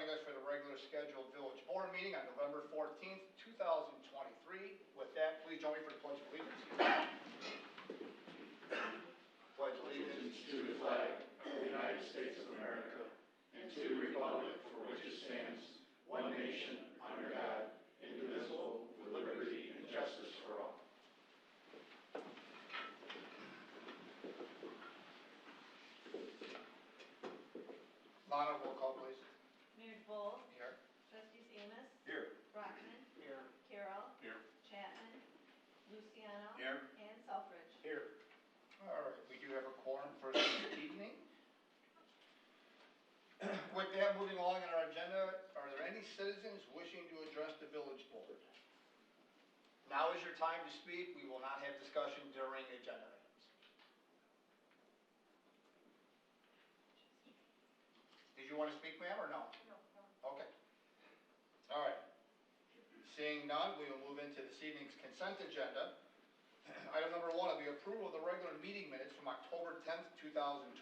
joining us for the regular scheduled village board meeting on November 14th, 2023. With that, please join me for the Pledge of Allegiance. Pledge allegiance to the flag of the United States of America and to the republic for which it stands, one nation, under God, indivisible, with liberty and justice for all. Lana, roll call, please. Mayor Bull. Here. Trustees Amos. Here. Brockman. Here. Carroll. Here. Chapman. Luciano. Here. And Selfridge. Here. All right, we do have a quorum for this evening. With that, moving along in our agenda, are there any citizens wishing to address the village board? Now is your time to speak. We will not have discussion during agenda items. Did you want to speak, ma'am, or no? No. Okay. All right. Seeing none, we will move into this evening's consent agenda. Item number 1 will be approval of the regular meeting minutes from October 10th, 2023.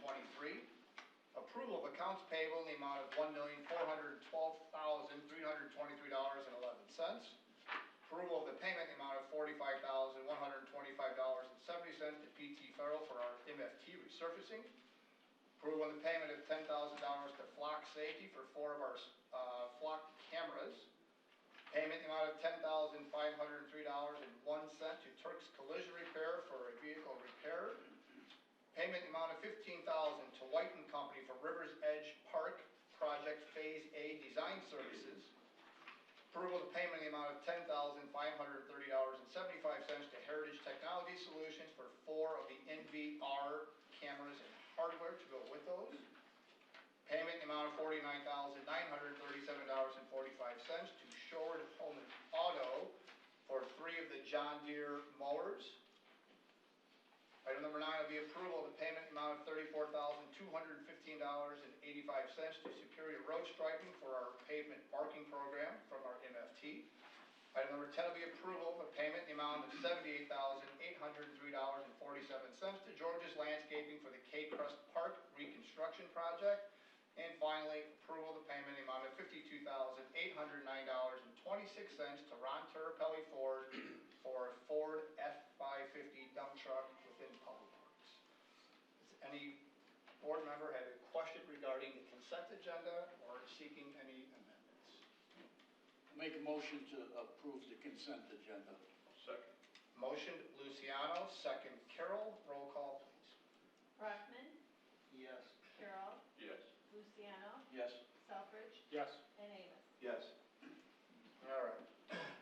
Approval of accounts payable in the amount of $1,412,323.11. Approval of the payment in the amount of $45,125.70 to PT Federal for our MFT resurfacing. Approval of the payment of $10,000 to Flock Safety for 4 of our Flock cameras. Payment in the amount of $10,503.01 to Turk's Collision Repair for a vehicle repair. Payment in the amount of $15,000 to White & Company for Rivers Edge Park Project Phase A design services. Approval of the payment in the amount of $10,530.75 to Heritage Technology Solutions for 4 of the NVR cameras and hardware to go with those. Payment in the amount of $49,937.45 to Shorewood Home and Auto for 3 of the John Deere mowers. Item number 9 will be approval of the payment amount of $34,215.85 to Superior Road Striping for our pavement marking program from our MFT. Item number 10 will be approval of a payment in the amount of $78,803.47 to George's Landscaping for the Cape Crest Park reconstruction project. And finally, approval of the payment in the amount of $52,809.26 to Ron Terrapelli Ford for a Ford F-550 dump truck within Public Works. Does any board member have a question regarding the consent agenda or seeking any amendments? Make a motion to approve the consent agenda. Second. Motion Luciano, second Carroll. Roll call, please. Brockman. Yes. Carroll. Yes. Luciano. Yes. Selfridge. Yes. And Amos. Yes. All right.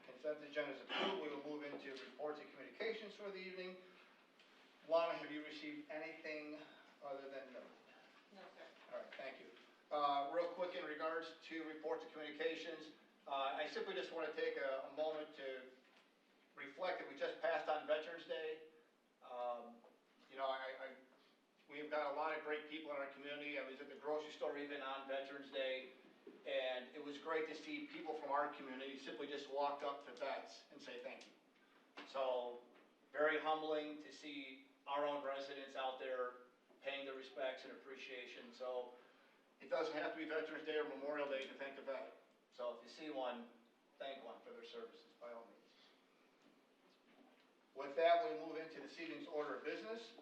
Consent agenda is approved. We will move into reports and communications for the evening. Lana, have you received anything other than noted? No, sir. All right, thank you. Real quick in regards to reports and communications, I simply just want to take a moment to reflect that we just passed on Veterans Day. You know, we've got a lot of great people in our community. I was at the grocery store even on Veterans Day, and it was great to see people from our community simply just walk up to vets and say thank you. So, very humbling to see our own residents out there paying their respects and appreciation. So, it doesn't have to be Veterans Day or Memorial Day to thank a vet. So, if you see one, thank one for their services, by all means. With that, we move into this evening's order of business.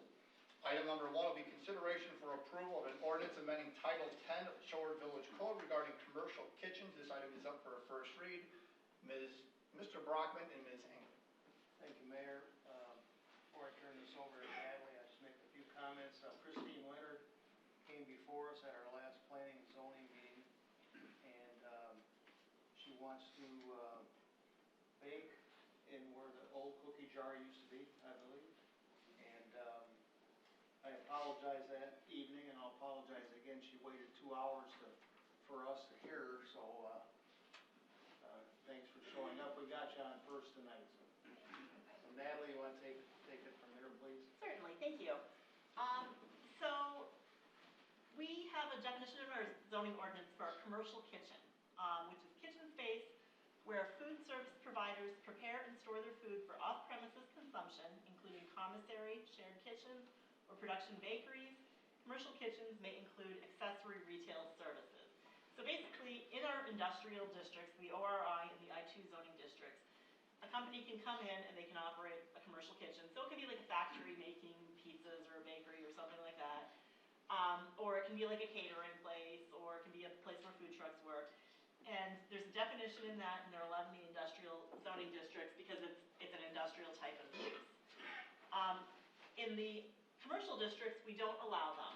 Item number 1 will be consideration for approval of an ordinance amending Title 10 of the Shorewood Village Code regarding commercial kitchens. This item is up for a first read. Mr. Brockman and Ms. Engel. Thank you, Mayor. Before I turn this over to Natalie, I just make a few comments. Christine Leonard came before us at our last planning and zoning meeting, and she wants to bake in where the old cookie jar used to be, I believe. And I apologize that evening, and I'll apologize again. She waited 2 hours for us to hear her, so thanks for showing up. We got you on first tonight. So Natalie, you want to take it from there, please? Certainly, thank you. So we have a definition in our zoning ordinance for a commercial kitchen, which is kitchen space where food service providers prepare and store their food for off-premises consumption, including commissary, shared kitchens, or production bakeries. Commercial kitchens may include accessory retail services. So basically, in our industrial districts, the ORI and the I2 zoning districts, a company can come in and they can operate a commercial kitchen. So it can be like a factory making pizzas or a bakery or something like that. Or it can be like a catering place, or it can be a place where food trucks work. And there's a definition in that, and they're allowed in the industrial zoning districts because it's an industrial type of use. In the commercial districts, we don't allow them.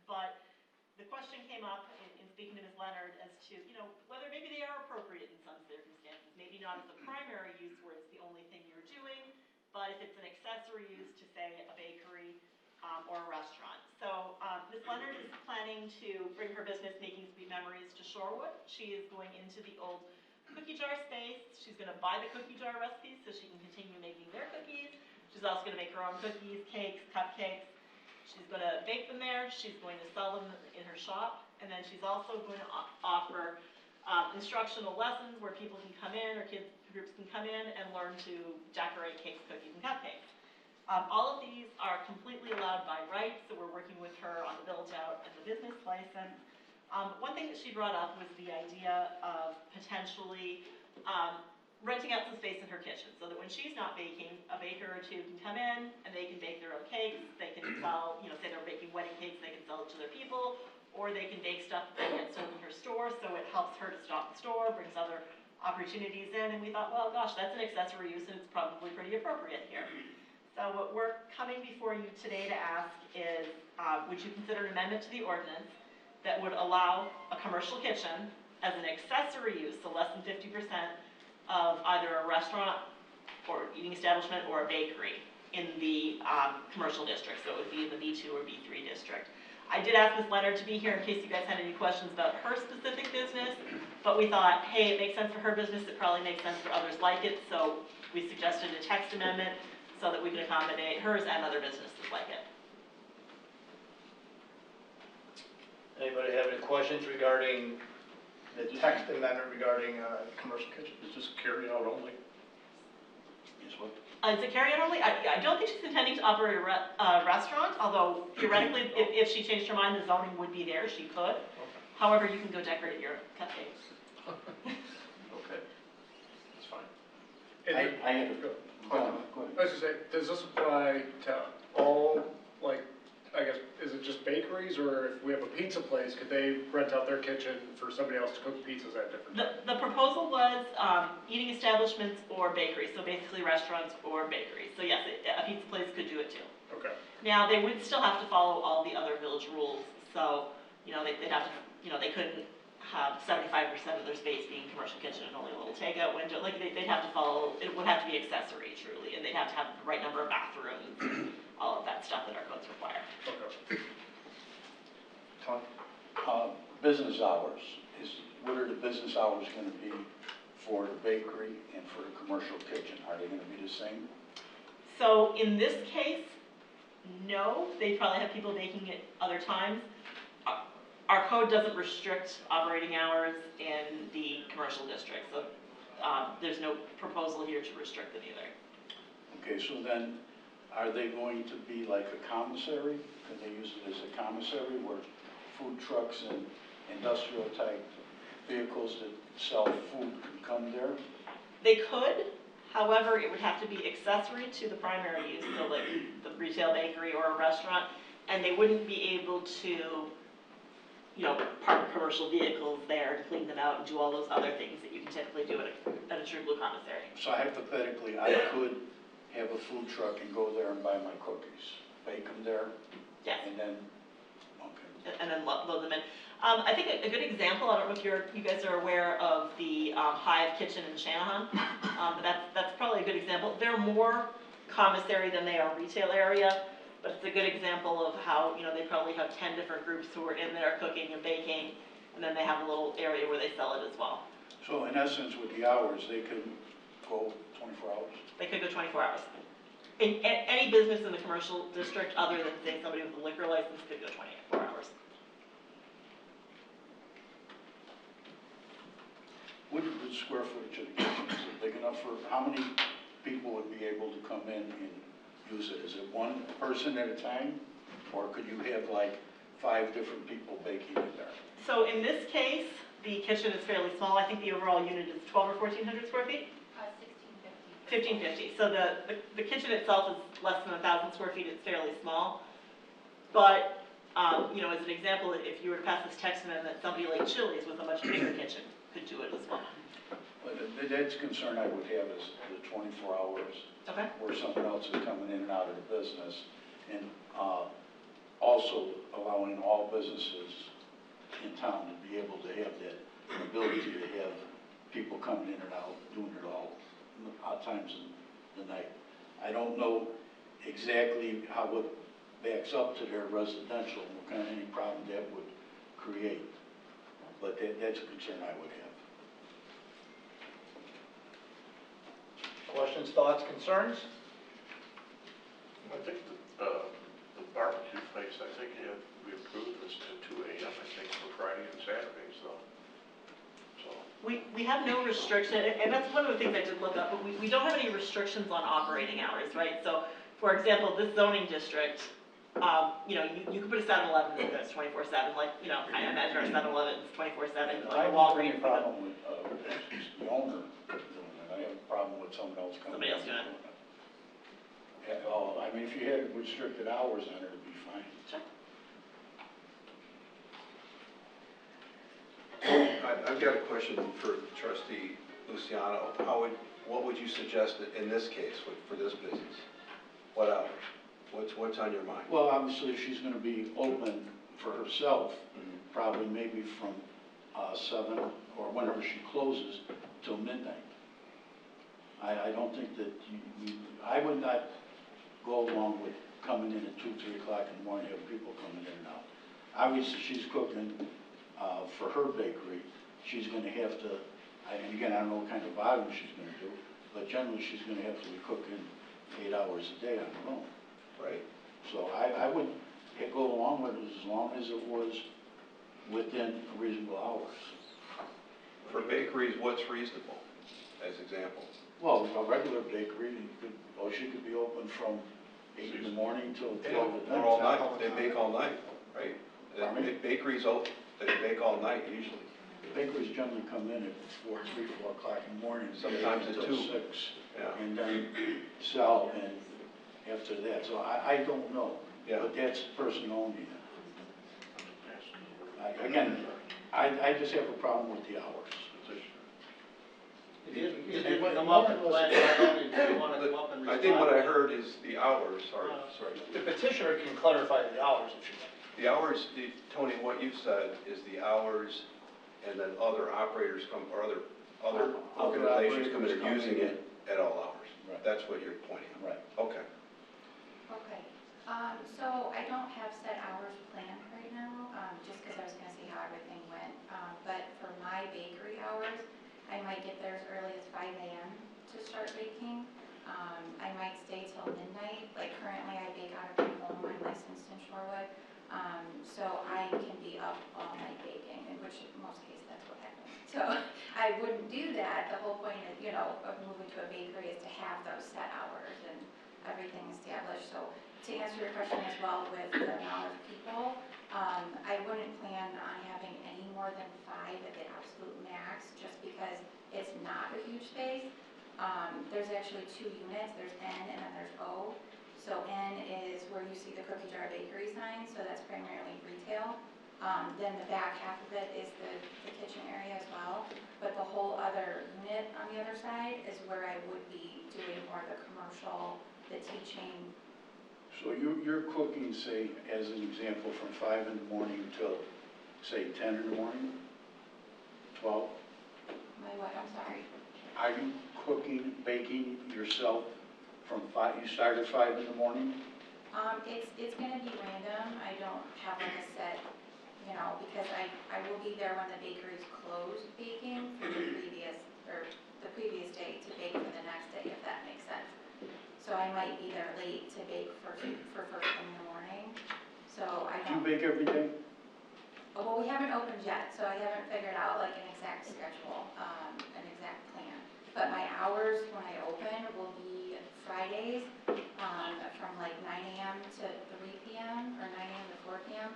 But the question came up in speaking to Ms. Leonard as to, whether maybe they are appropriate in some circumstances. Maybe not as a primary use where it's the only thing you're doing, but if it's an accessory use to, say, a bakery or a restaurant. So Ms. Leonard is planning to bring her business, Making Sweet Memories, to Shorewood. She is going into the old cookie jar space. She's going to buy the cookie jar recipes so she can continue making their cookies. She's also going to make her own cookies, cakes, cupcakes. She's going to bake them there. She's going to sell them in her shop. And then she's also going to offer instructional lessons where people can come in, or kids groups can come in and learn to decorate cakes, cookies, and cupcakes. All of these are completely allowed by right, so we're working with her on the build-out and the business license. One thing that she brought up was the idea of potentially renting out some space in her kitchen, so that when she's not baking, a baker or two can come in and they can bake their own cakes. They can sell, say they're baking wedding cakes, they can sell it to their people, or they can bake stuff that gets sold in her store, so it helps her to stock the store, brings other opportunities in, and we thought, well, gosh, that's an accessory use, and it's probably pretty appropriate here. So what we're coming before you today to ask is, would you consider an amendment to the ordinance that would allow a commercial kitchen as an accessory use, so less than 50% of either a restaurant or eating establishment or a bakery in the commercial district, so it would be in the B2 or B3 district. I did ask Ms. Leonard to be here in case you guys had any questions about her specific business, but we thought, hey, it makes sense for her business, it probably makes sense for others like it, so we suggested a text amendment so that we can accommodate hers and other businesses like it. Anybody have any questions regarding the text amendment regarding commercial kitchen? Is this carry out only? Is what? Is it carry out only? I don't think she's intending to operate a restaurant, although theoretically, if she changed her mind, the zoning would be there, she could. Okay. However, you can go decorate your cupcakes. Okay, that's fine. I had a, go ahead. I was gonna say, does this apply to all, like, I guess, is it just bakeries, or if we have a pizza place, could they rent out their kitchen for somebody else to cook pizzas at different times? The proposal was eating establishments or bakeries, so basically restaurants or bakeries. So yes, a pizza place could do it too. Okay. Now, they would still have to follow all the other village rules, so, they'd have to, they couldn't have 75% of their space being commercial kitchen and only a little takeout window, like, they'd have to follow, it would have to be accessory truly, and they'd have to have the right number of bathrooms, all of that stuff that our codes require. Okay. Tom? Business hours, what are the business hours gonna be for the bakery and for the commercial kitchen? Are they gonna be the same? So in this case, no, they probably have people baking at other times. Our code doesn't restrict operating hours in the commercial district, so there's no proposal here to restrict them either. Okay, so then, are they going to be like a commissary? Can they use it as a commissary where food trucks and industrial type vehicles that sell food can come there? They could, however, it would have to be accessory to the primary use, so like the retail bakery or a restaurant, and they wouldn't be able to, park commercial vehicles there to clean them out and do all those other things that you can typically do at a true blue commissary. So hypothetically, I could have a food truck and go there and buy my cookies, bake them there, Yes, and then, okay. and then load them in. I think a good example, I don't know if you guys are aware of the Hive Kitchen in Shanahan, but that's probably a good example. They're more commissary than they are retail area, but it's a good example of how, they probably have 10 different groups who are in there cooking and baking, and then they have a little area where they sell it as well. So in essence, with the hours, they could go 24 hours? They could go 24 hours. Any business in the commercial district, other than, say, somebody with a liquor license, could go 24 hours. What is the square footage of the kitchen? Is it big enough for, how many people would be able to come in and use it? Is it one person at a time? Or could you have like 5 different people baking in there. So in this case, the kitchen is fairly small. I think the overall unit is 1,200 or 1,400 square feet? 1,550. So the kitchen itself is less than 1,000 square feet. It's fairly small. But, you know, as an example, if you were to pass this text and then that somebody like Chili's with a much bigger kitchen could do it as well. But that's a concern I would have is the 24 hours Okay? where someone else is coming in and out of the business. And also allowing all businesses in town to be able to have that ability to have people coming in and out, doing it all odd times in the night. I don't know exactly how it backs up to their residential, and what kind of any problem that would create. But that's a concern I would have. Questions, thoughts, concerns? I think the barbecue place, I think we approved this to 2 AM, I think, for Friday and Saturdays though. So, We have no restriction, and that's one of the things I did look up, but we don't have any restrictions on operating hours, right? So, for example, this zoning district, you know, you could put a 7-Eleven in there that's 24/7, like, you know, I imagine our 7-Eleven is 24/7, I like don't have any Walgreens. problem with the owner doing it. I have a problem with someone else coming Somebody in else and doing it. it. Yeah, well, I mean, if you had restricted hours on it, it'd be fine. Sure. I've got a question for trustee Luciano. What would you suggest in this case for this business? What hours? What's on your mind? Well, obviously, she's gonna be open for herself, probably maybe from 7 or whenever she closes till midnight. I don't think that I would not go along with coming in at 2, 3 o'clock in the morning, having people coming in and out. Obviously, she's cooking for her bakery. She's gonna have to, and again, I don't know what kind of volume she's gonna do, but generally, she's gonna have to be cooking 8 hours a day on her own. Right. So I would go along with it as long as it was within reasonable hours. For bakeries, what's reasonable, as example? Well, a regular bakery, she could be open from 8 in the morning till 12 at Or all night. night, they bake all night, right? Pardon me? Bakeries, they bake all night usually. Bakeries generally come in at 3, 4 o'clock in the morning. Sometimes at until 2. 6, Yeah. and then sell, and after that, so I don't know. Yeah. But that's the person owning it. Again, I just have a problem with the hours. If you come up and plan, if you wanna come up and I respond. think what I heard is the hours, sorry. The petitioner can clarify the hours if you like. The hours, Tony, what you've said is the hours, and then other operators come, or other organizations come in and using it at all hours. Right. That's what you're pointing out. Right. Okay. Okay, so I don't have set hours planned right now, just because I was gonna see how everything went. But for my bakery hours, I might get there as early as 5 AM to start baking. I might stay till midnight, like currently I bake out of my home, I'm licensed in Shorewood. So I can be up all night baking, in which in most cases that's what happens. So I wouldn't do that. The whole point of, of moving to a bakery is to have those set hours and everything established. So to answer your question as well with the amount of people, I wouldn't plan on having any more than 5 at the absolute max, just because it's not a huge space. There's actually 2 units, there's N and then there's O. So N is where you see the cookie jar bakery sign, so that's primarily retail. Then the back half of it is the kitchen area as well. But the whole other unit on the other side is where I would be doing more of the commercial, the teaching. So you're cooking, say, as an example, from 5 in the morning till, say, 10 in the morning? 12? My what, I'm sorry. Are you cooking, baking yourself from 5, you start at 5 in the morning? It's gonna be random. I don't have like a set, because I will be there when the bakery's closed baking for the previous day to bake for the next day, if that makes sense. So I might be there late to bake for first thing in the morning. So I Do you don't. bake every day? Oh, well, we haven't opened yet, so I haven't figured out like an exact schedule, an exact plan. But my hours when I open will be Fridays, from like 9 AM to 3 PM, or 9 AM to 4 PM.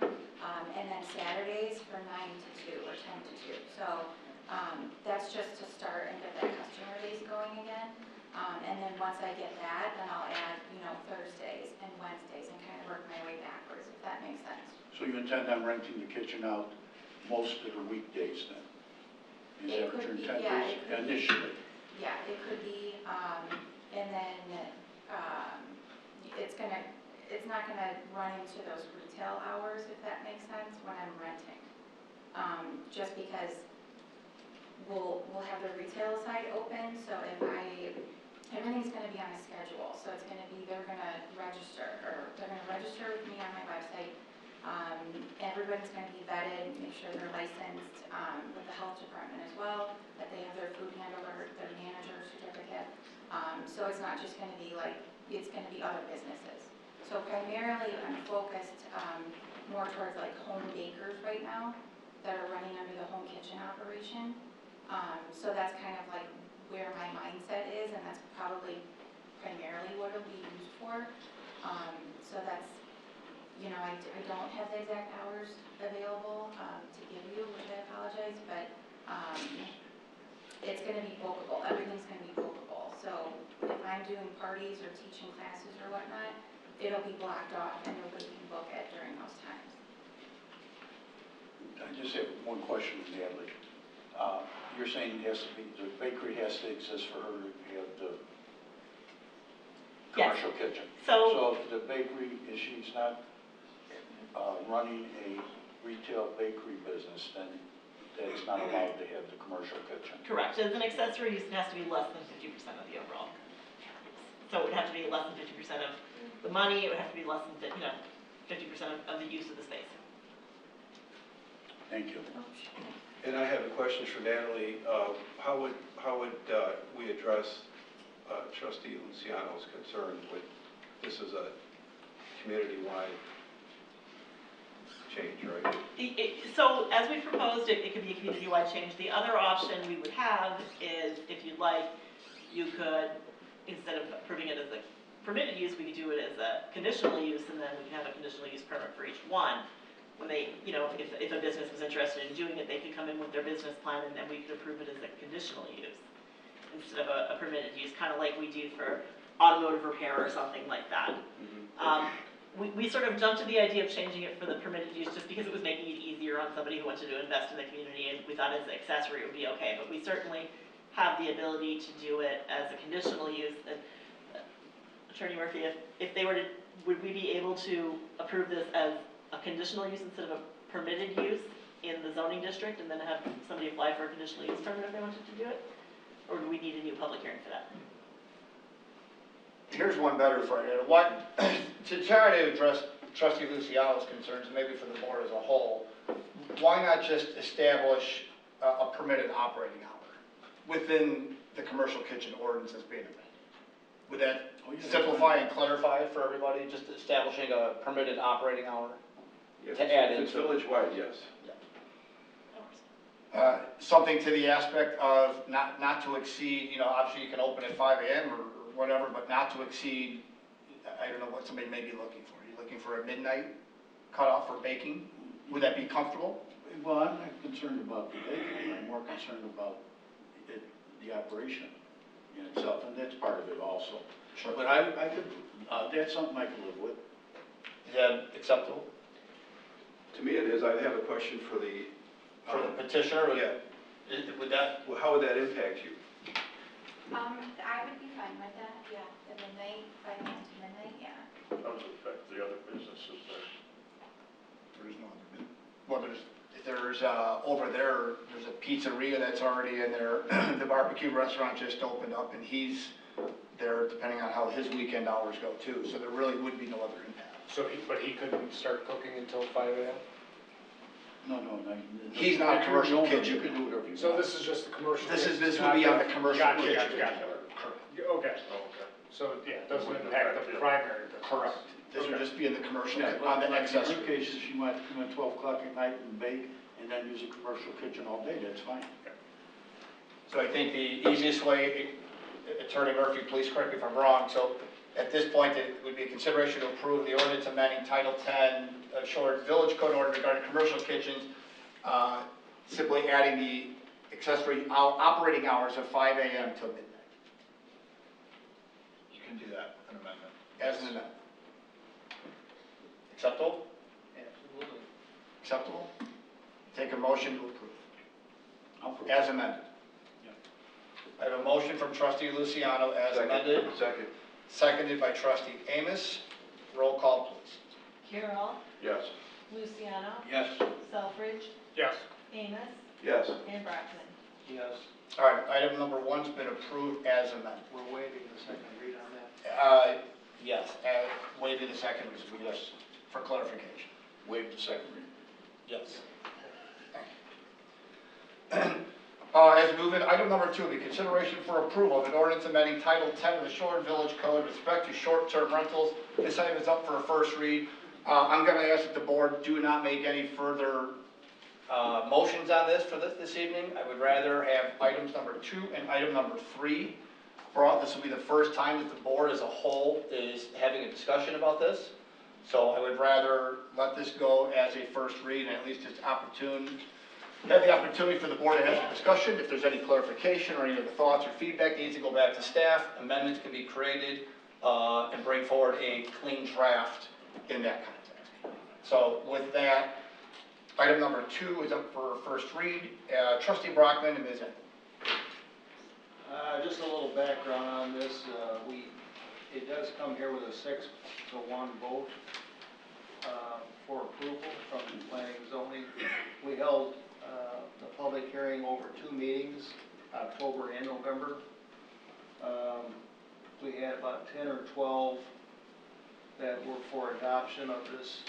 And then Saturdays from 9 to 2, or 10 to 2. So, that's just to start and get that customer base going again. And then once I get that, then I'll add, Thursdays and Wednesdays and kind of work my way backwards, if that makes sense. So you intend on renting the kitchen out most of the weekdays then? Is It that what your could be, intent yeah, is it could be. initially? Yeah, it could be, and then, it's not gonna run into those retail hours, if that makes sense, when I'm renting. Just because we'll have the retail side open, so everything's gonna be on a schedule, so it's gonna be, they're gonna register with me on my website. Everybody's gonna be vetted, make sure they're licensed, with the health department as well, that they have their food handler, their manager certificate. So it's not just gonna be like, it's gonna be other businesses. So primarily, I'm focused, more towards like home bakers right now, that are running under the home kitchen operation. So that's kind of like where my mindset is, and that's probably primarily what it'll be used for. So that's, I don't have the exact hours available, to give you, which I apologize, but, it's gonna be bookable, everything's gonna be bookable. So if I'm doing parties or teaching classes or whatnot, it'll be blocked off and nobody can book it during those times. I just have one question, Natalie. You're saying it has to be, the bakery has to exist for her to have the Yes. commercial kitchen? So, So if the bakery, if she's not running a retail bakery business, then that's not allowed to have the commercial kitchen? correct, as an accessory use, it has to be less than 50% of the overall. So it would have to be less than 50% of the money, it would have to be less than, 50% of the use of the space. Thank you. And I have a question for Natalie. How would we address trustee Luciano's concern with, this is a community-wide change, right? So as we proposed, it could be a community-wide change. The other option we would have is, if you'd like, you could, instead of approving it as a permitted use, we could do it as a conditional use, and then we can have a conditional use permit for each one. When they, if a business was interested in doing it, they could come in with their business plan, and then we could approve it as a conditional use instead of a permitted use, kind of like we do for automotive repair or something like that. We sort of jumped to the idea of changing it for the permitted use just because it was making it easier on somebody who wanted to invest in the community, and we thought as an accessory it would be okay, but we certainly have the ability to do it as a conditional use. And Attorney Murphy, if they were to, would we be able to approve this as a conditional use instead of a permitted use in the zoning district, and then have somebody apply for a conditional use permit if they wanted to do it? Or do we need a new public hearing for that? Here's one better for you. What, to try to address trustee Luciano's concerns, and maybe for the board as a whole, why not just establish a permitted operating hour within the commercial kitchen ordinance that's being amended? Would that simplify and clarify it for everybody, just establishing a permitted operating hour? If To add it's into it. village-wide, yes. Something to the aspect of not to exceed, obviously you can open at 5 AM or whatever, but not to exceed, I don't know what somebody may be looking for. Are you looking for a midnight cutoff for baking? Would that be comfortable? Well, I'm not concerned about the bakery, I'm more concerned about the operation in itself, and that's part of it also. Sure. But I could, that's something I can live with. Is that acceptable? To me it is. I have a question for the, For the petitioner? yeah. Would that, Well, how would that impact you? I would be fine with that, yeah, the midnight, 5 AM to midnight, yeah. How does it affect the other businesses there? there is no other bid. Well, there's over there, there's a pizzeria that's already in there. The barbecue restaurant just opened up, and he's there depending on how his weekend hours go too. So there really would be no other impact. But he couldn't start cooking until 5 AM? No. He's not a commercial kitchen. You can do whatever you want. So this is just the commercial? This kitchen, would not be on the- the commercial Gotcha, kitchen. gotcha. Correct. Okay, Oh, okay. so, yeah, it doesn't Wouldn't impact affect the the- primary business? Correct. This would Okay. just be in the commercial, Yeah, on the in accessory. her case, if she might come at 12 o'clock at night and bake, and then use a commercial kitchen all day, that's fine. So I think the easiest way, Attorney Murphy, please correct me if I'm wrong, so At this point, it would be a consideration to approve the ordinance amending Title 10 of Shorewood Village Code order regarding commercial kitchens, simply adding the accessory operating hours of 5 a.m. till midnight. You can do that, an amendment. As an amendment. Acceptable? Absolutely. Acceptable? Take a motion to approve. I'll approve. As amended. I have a motion from trustee Luciano as amended, Second. seconded by trustee Amos. Roll call, please. Carol, Yes. Luciano, Yes. Selfridge, Yes. Amos, Yes. and Brockman. Yes, All right, item number 1's been approved as amended. we're waiving the second read on that. Yes, waiving the second reading, yes, for clarification. Waive the second reading. Yes. As moving, item number 2, the consideration for approval of an ordinance amending Title 10 of the Shorewood Village Code with respect to short-term rentals. This item is up for a first read. I'm going to ask that the board do not make any further motions on this for this evening. I would rather have items number 2 and item number 3 brought. This will be the first time that the board as a whole is having a discussion about this. So I would rather let this go as a first read and at least just have the opportunity for the board to have a discussion. If there's any clarification or any other thoughts or feedback needs to go back to staff, amendments can be created and bring forward a clean draft in that context. So with that, item number 2 is up for first read. Trustee Brockman and Ms. Engle. Just a little background on this, it does come here with a 6-to-1 vote for approval from the planning and zoning. We held the public hearing over 2 meetings, October and November. We had about 10 or 12 that were for adoption of this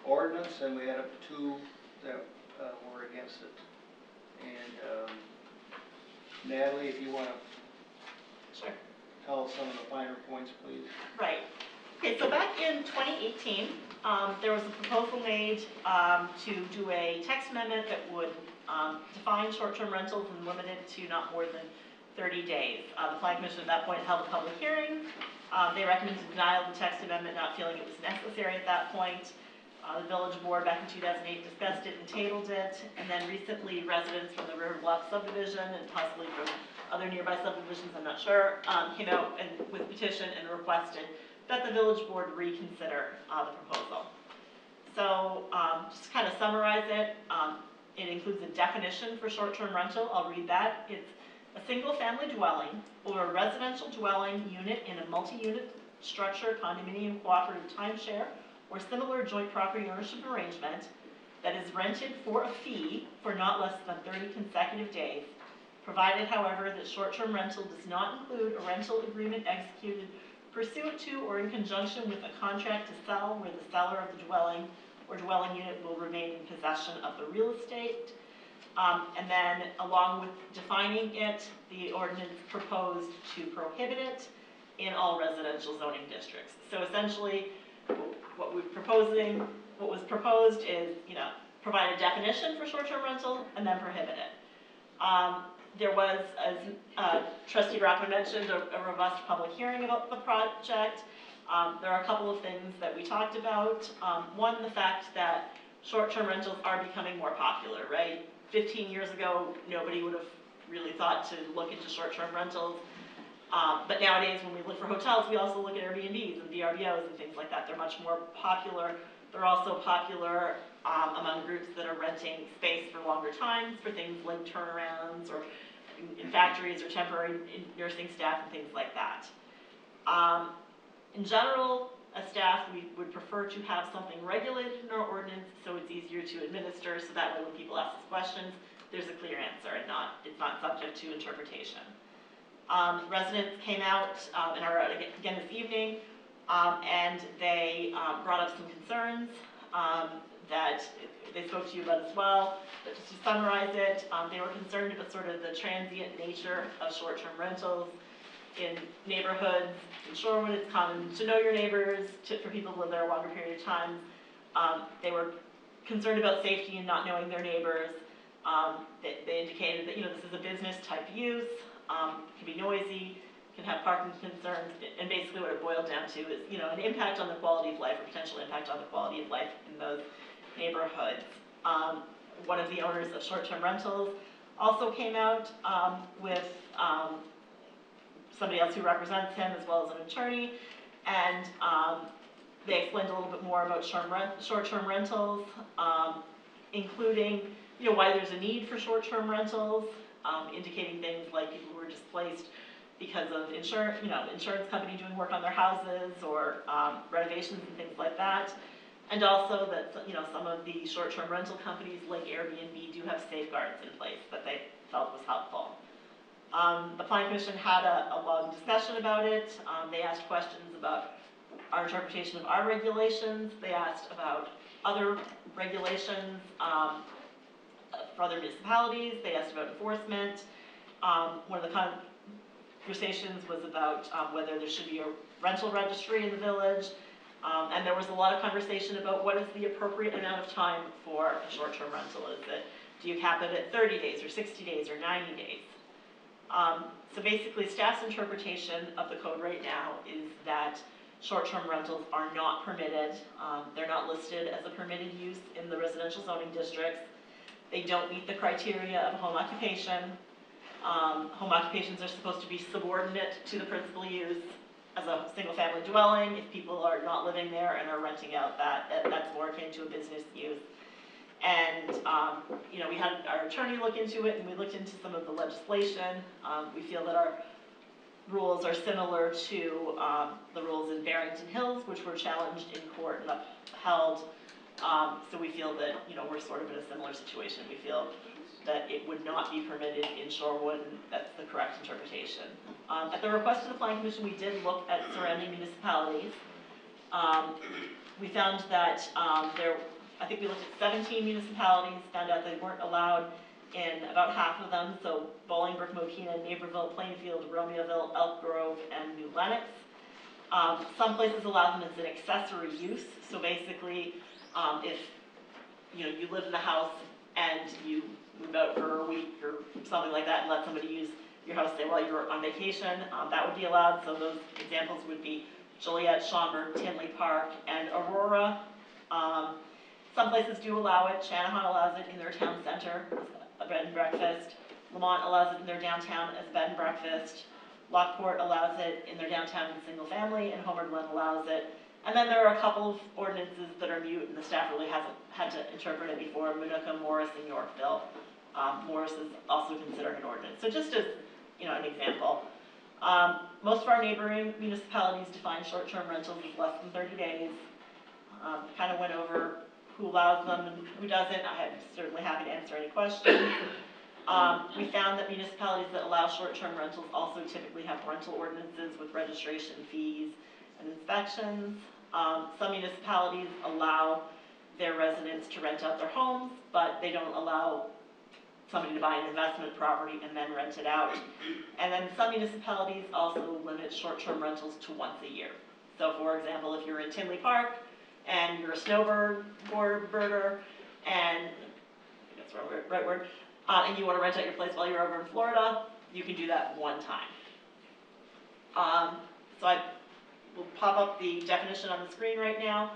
ordinance, and we had up to 2 that were against it. And Natalie, if you want to tell us some of the finer points, please. Right. Okay, so back in 2018, there was a proposal made to do a text amendment that would define short-term rentals and limit it to not more than 30 days. The planning commission at that point held a public hearing. They recommended denial of the text amendment, not feeling it was necessary at that point. The village board back in 2008 discussed it and tabled it, and then recently residents from the River Bluff subdivision and possibly from other nearby subdivisions, I'm not sure, came out with a petition and requested that the village board reconsider the proposal. So just to kind of summarize it, it includes a definition for short-term rental. I'll read that. It's a single-family dwelling or a residential dwelling unit in a multi-unit structure, condominium, cooperative timeshare, or similar joint property ownership arrangement that is rented for a fee for not less than 30 consecutive days, provided, however, that short-term rental does not include a rental agreement executed pursuant to or in conjunction with a contract to sell where the seller of the dwelling or dwelling unit will remain in possession of the real estate. And then along with defining it, the ordinance proposed to prohibit it in all residential zoning districts. So essentially, what was proposed is, provide a definition for short-term rental and then prohibit it. There was, as Trustee Brockman mentioned, a robust public hearing about the project. There are a couple of things that we talked about. One, the fact that short-term rentals are becoming more popular, right? 15 years ago, nobody would have really thought to look into short-term rentals. But nowadays, when we look for hotels, we also look at Airbnbs and VRBOs and things like that. They're much more popular. They're also popular among groups that are renting space for longer times for things like turnarounds or in factories or temporary nursing staff and things like that. In general, as staff, we would prefer to have something regulated in our ordinance so it's easier to administer, so that way when people ask us questions, there's a clear answer and it's not subject to interpretation. Residents came out and are out again this evening, and they brought up some concerns that they spoke to you about as well. But just to summarize it, they were concerned about sort of the transient nature of short-term rentals in neighborhoods. In Shorewood, it's common to know your neighbors, for people who live there a longer period of time. They were concerned about safety and not knowing their neighbors. They indicated that this is a business type use, it can be noisy, can have parking concerns, and basically what it boiled down to is, you know, an impact on the quality of life, or potential impact on the quality of life in those neighborhoods. One of the owners of short-term rentals also came out with somebody else who represents him, as well as an attorney, and they explained a little bit more about short-term rentals, including, you know, why there's a need for short-term rentals, indicating things like people who were displaced because of insurance company doing work on their houses, or renovations and things like that. And also that, you know, some of the short-term rental companies like Airbnb do have safeguards in place that they felt was helpful. The Planning Commission had a long discussion about it. They asked questions about our interpretation of our regulations. They asked about other regulations for other municipalities. They asked about enforcement. One of the conversations was about whether there should be a rental registry in the village. And there was a lot of conversation about what is the appropriate amount of time for a short-term rental. Do you cap it at 30 days or 60 days or 90 days? So basically, staff's interpretation of the code right now is that short-term rentals are not permitted. They're not listed as a permitted use in the residential zoning districts. They don't meet the criteria of home occupation. Home occupations are supposed to be subordinate to the principal use. As a single-family dwelling, if people are not living there and are renting out, that's more akin to a business use. And, you know, we had our attorney look into it, and we looked into some of the legislation. We feel that our rules are similar to the rules in Barrington Hills, which were challenged in court and upheld. So we feel that, you know, we're sort of in a similar situation. We feel that it would not be permitted in Shorewood, and that's the correct interpretation. At the request of the Planning Commission, we did look at surrounding municipalities. We found that I think we looked at 17 municipalities, found out they weren't allowed in about half of them, so Bolingbrook, Mokina, Naperville, Plainfield, Romeoville, Elk Grove, and New Lenox. Some places allow them as an accessory use, so basically, if you live in the house and you move out for a week or something like that and let somebody use your house there while you're on vacation, that would be allowed. So those examples would be Joliet, Schaumburg, Tinley Park, and Aurora. Some places do allow it. Channahon allows it in their town center as a bed and breakfast. Lamont allows it in their downtown as a bed and breakfast. Lockport allows it in their downtown as single family, and Homer Glen allows it. And then there are a couple of ordinances that are mute, and the staff really hasn't had to interpret it before. Minooka, Morris, and Yorkville. Morris is also considered an ordinance. So just as, you know, an example. Most of our neighboring municipalities define short-term rentals as less than 30 days. Kind of went over who allows them and who doesn't. I'm certainly happy to answer any questions. We found that municipalities that allow short-term rentals also typically have rental ordinances with registration fees and inspections. Some municipalities allow their residents to rent out their homes, but they don't allow somebody to buy an investment property and then rent it out. And then some municipalities also limit short-term rentals to once a year. So for example, if you're in Tinley Park and you're a snowbirder, and that's the right word, and you want to rent out your place while you're over in Florida, you can do that one time. So I will pop up the definition on the screen right now.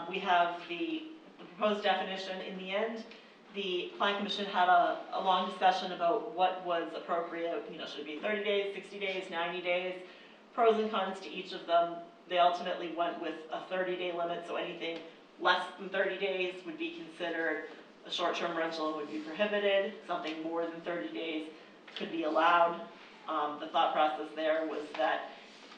We have the proposed definition in the end. The Planning Commission had a long discussion about what was appropriate, you know, should it be 30 days, 60 days, 90 days, pros and cons to each of them. They ultimately went with a 30-day limit, so anything less than 30 days would be considered a short-term rental and would be prohibited. Something more than 30 days could be allowed. The thought process there was that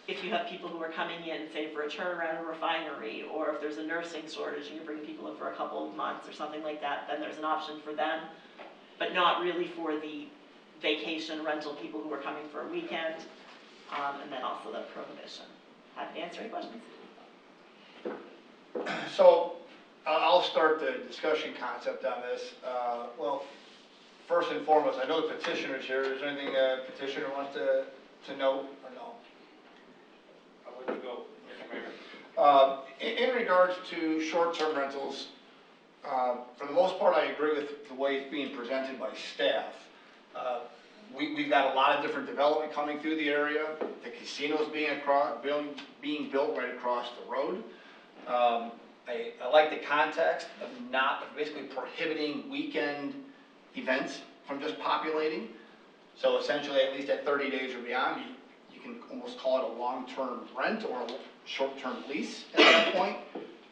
if you have people who are coming in, say for a turnaround in a refinery, or if there's a nursing shortage and you're bringing people in for a couple of months or something like that, then there's an option for them, but not really for the vacation rental people who are coming for a weekend, and then also the prohibition. Happy to answer any questions. So I'll start the discussion concept on this. Well, first and foremost, I know the petitioner's here. Is there anything the petitioner wants to note or no? I'll let you go, Mr. Mayor. In regards to short-term rentals, for the most part, I agree with the way it's being presented by staff. we've got a lot of different development coming through the area. The casino's being built right across the road. I like the context of not basically prohibiting weekend events from just populating. So essentially, at least at 30 days or beyond, you can almost call it a long-term rent or a short-term lease at that point.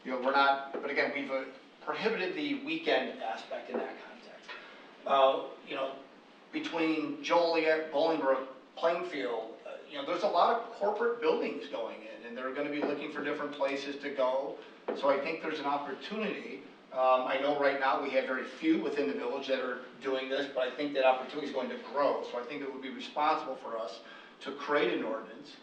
You know, we're not, but again, we've prohibited the weekend aspect in that context. You know, between Joliet, Bolingbrook, Plainfield, you know, there's a lot of corporate buildings going in, and they're gonna be looking for different places to go. So I think there's an opportunity. I know right now we have very few within the village that are doing this, but I think that opportunity is going to grow. So I think it would be responsible for us to create an ordinance.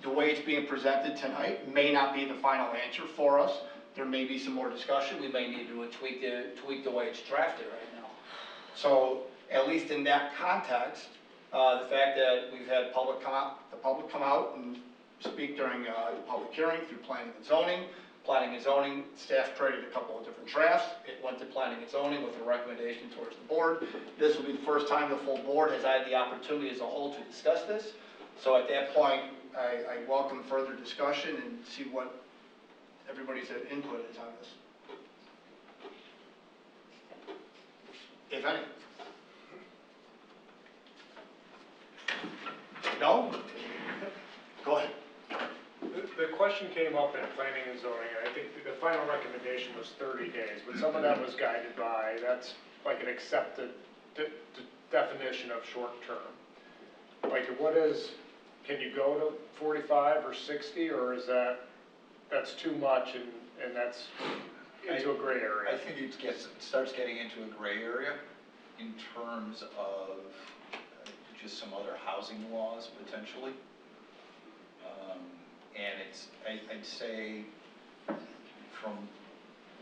The way it's being presented tonight may not be the final answer for us. There may be some more discussion. We may need to tweak the way it's drafted right now. So at least in that context, the fact that we've had the public come out and speak during the public hearing through planning and zoning. Planning and zoning, staff created a couple of different drafts. It went to planning and zoning with a recommendation towards the board. This will be the first time the full board has had the opportunity as a whole to discuss this. So at that point, I welcome further discussion and see what everybody's input is on this. If any. No? Go ahead. The question came up in planning and zoning, and I think the final recommendation was 30 days, but some of that was guided by, that's like an accepted definition of short term. Like what is, can you go to 45 or 60, or is that's too much and that's into a gray area? I think it starts getting into a gray area in terms of just some other housing laws potentially. And I'd say from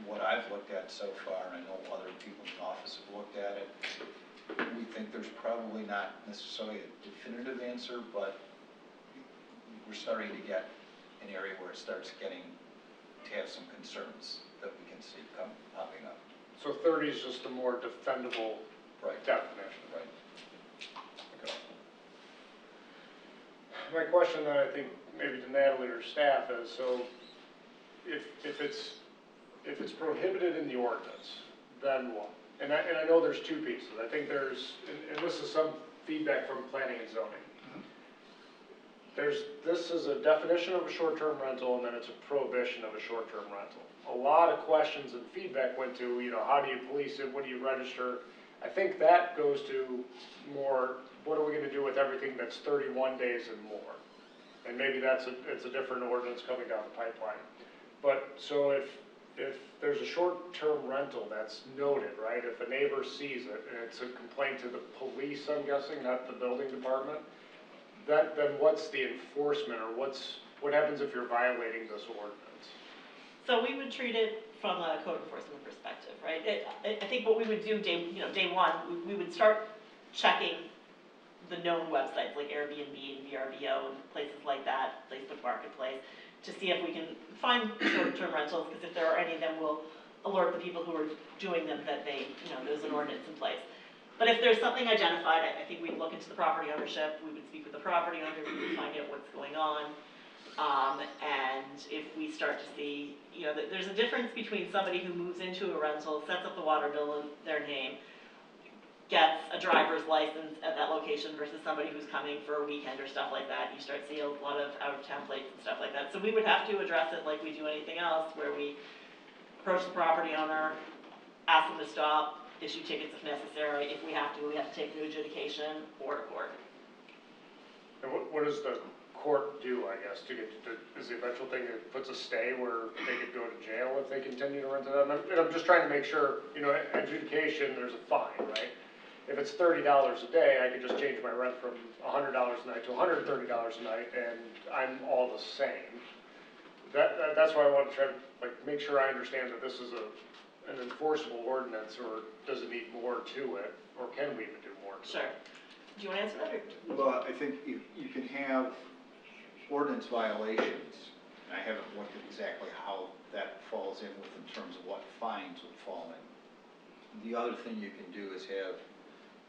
what I've looked at so far, and I know other people in the office have looked at it, we think there's probably not necessarily a definitive answer, but we're starting to get an area where it starts getting to have some concerns that we can see popping up. So 30 is just a more defendable definition. Right. Okay. My question then, I think, maybe to Natalie or staff is, so if it's prohibited in the ordinance, then what? And I know there's two pieces. I think there's, and this is some feedback from planning and zoning. This is a definition of a short-term rental, and then it's a prohibition of a short-term rental. A lot of questions and feedback went to, you know, how do you police it, what do you register? I think that goes to more, what are we gonna do with everything that's 31 days and more? And maybe it's a different ordinance coming down the pipeline. But, so if there's a short-term rental that's noted, right, if a neighbor sees it, and it's a complaint to the police, I'm guessing, not the building department, then what's the enforcement, or what happens if you're violating this ordinance? So we would treat it from a code enforcement perspective, right? I think what we would do day one, we would start checking the known websites like Airbnb and VRBO and places like that, Facebook Marketplace, to see if we can find short-term rentals, because if there are any, then we'll alert the people who are doing them that there's an ordinance in place. But if there's something identified, I think we'd look into the property ownership, we would speak with the property owner, we would find out what's going on. And if we start to see, that there's a difference between somebody who moves into a rental, sets up the water bill in their name, gets a driver's license at that location versus somebody who's coming for a weekend or stuff like that. You start seeing a lot of out-of-town plates and stuff like that. So we would have to address it like we do anything else, where we approach the property owner, ask them to stop, issue tickets if necessary. If we have to take new adjudication or to court. And what does the court do, I guess, is the eventual thing that puts a stay where they could go to jail if they continue to rent it out? And I'm just trying to make sure, adjudication, there's a fine, right? If it's $30 a day, I could just change my rent from $100 a night to $130 a night, and I'm all the same. That's why I want to try to make sure I understand that this is an enforceable ordinance, or does it need more to it, or can we even do more to it? Sure. Do you want to answer that? Well, I think you can have ordinance violations, and I haven't looked at exactly how that falls in terms of what fines would fall in. The other thing you can do is have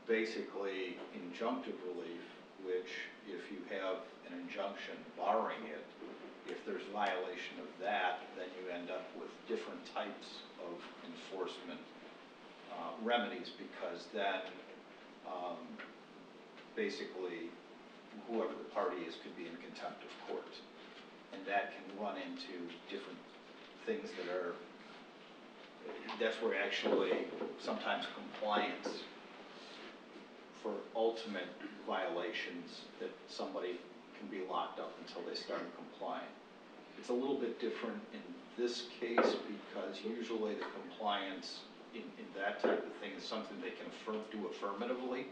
basically injunctive relief, which if you have an injunction barring it, if there's violation of that, then you end up with different types of enforcement remedies, because then basically whoever the party is could be in contempt of court. And that can run into different things that are, that's where actually sometimes compliance for ultimate violations, that somebody can be locked up until they start complying. It's a little bit different in this case because usually the compliance in that type of thing is something they can do affirmatively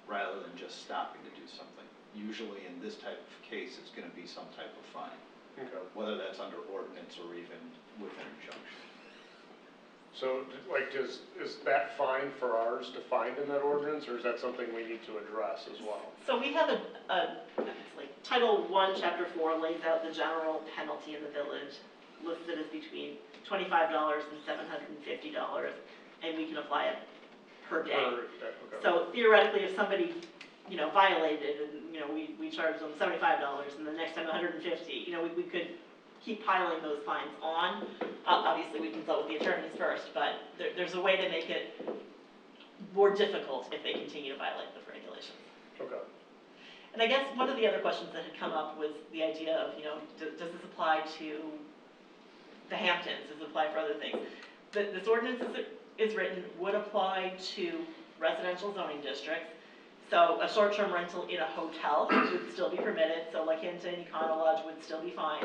rather than just stopping to do something. Usually in this type of case, it's going to be some type of fine, whether that's under ordinance or even with an injunction. So, like, is that fine for ours defined in that ordinance, or is that something we need to address as well? So we have it's like Title I, Chapter 4 lays out the general penalty in the village, listed as between $25 and $750, and we can apply it per day. Okay. So theoretically, if somebody, violated and, we charge them $75 and the next time $150, we could keep piling those fines on. Obviously, we consult with the attorneys first, but there's a way to make it more difficult if they continue to violate the regulations. Okay. And I guess one of the other questions that had come up was the idea of, does this apply to the Hamptons? Does it apply for other things? This ordinance is written would apply to residential zoning districts. So a short-term rental in a hotel would still be permitted. So like Hinton, Econo Lodge would still be fine.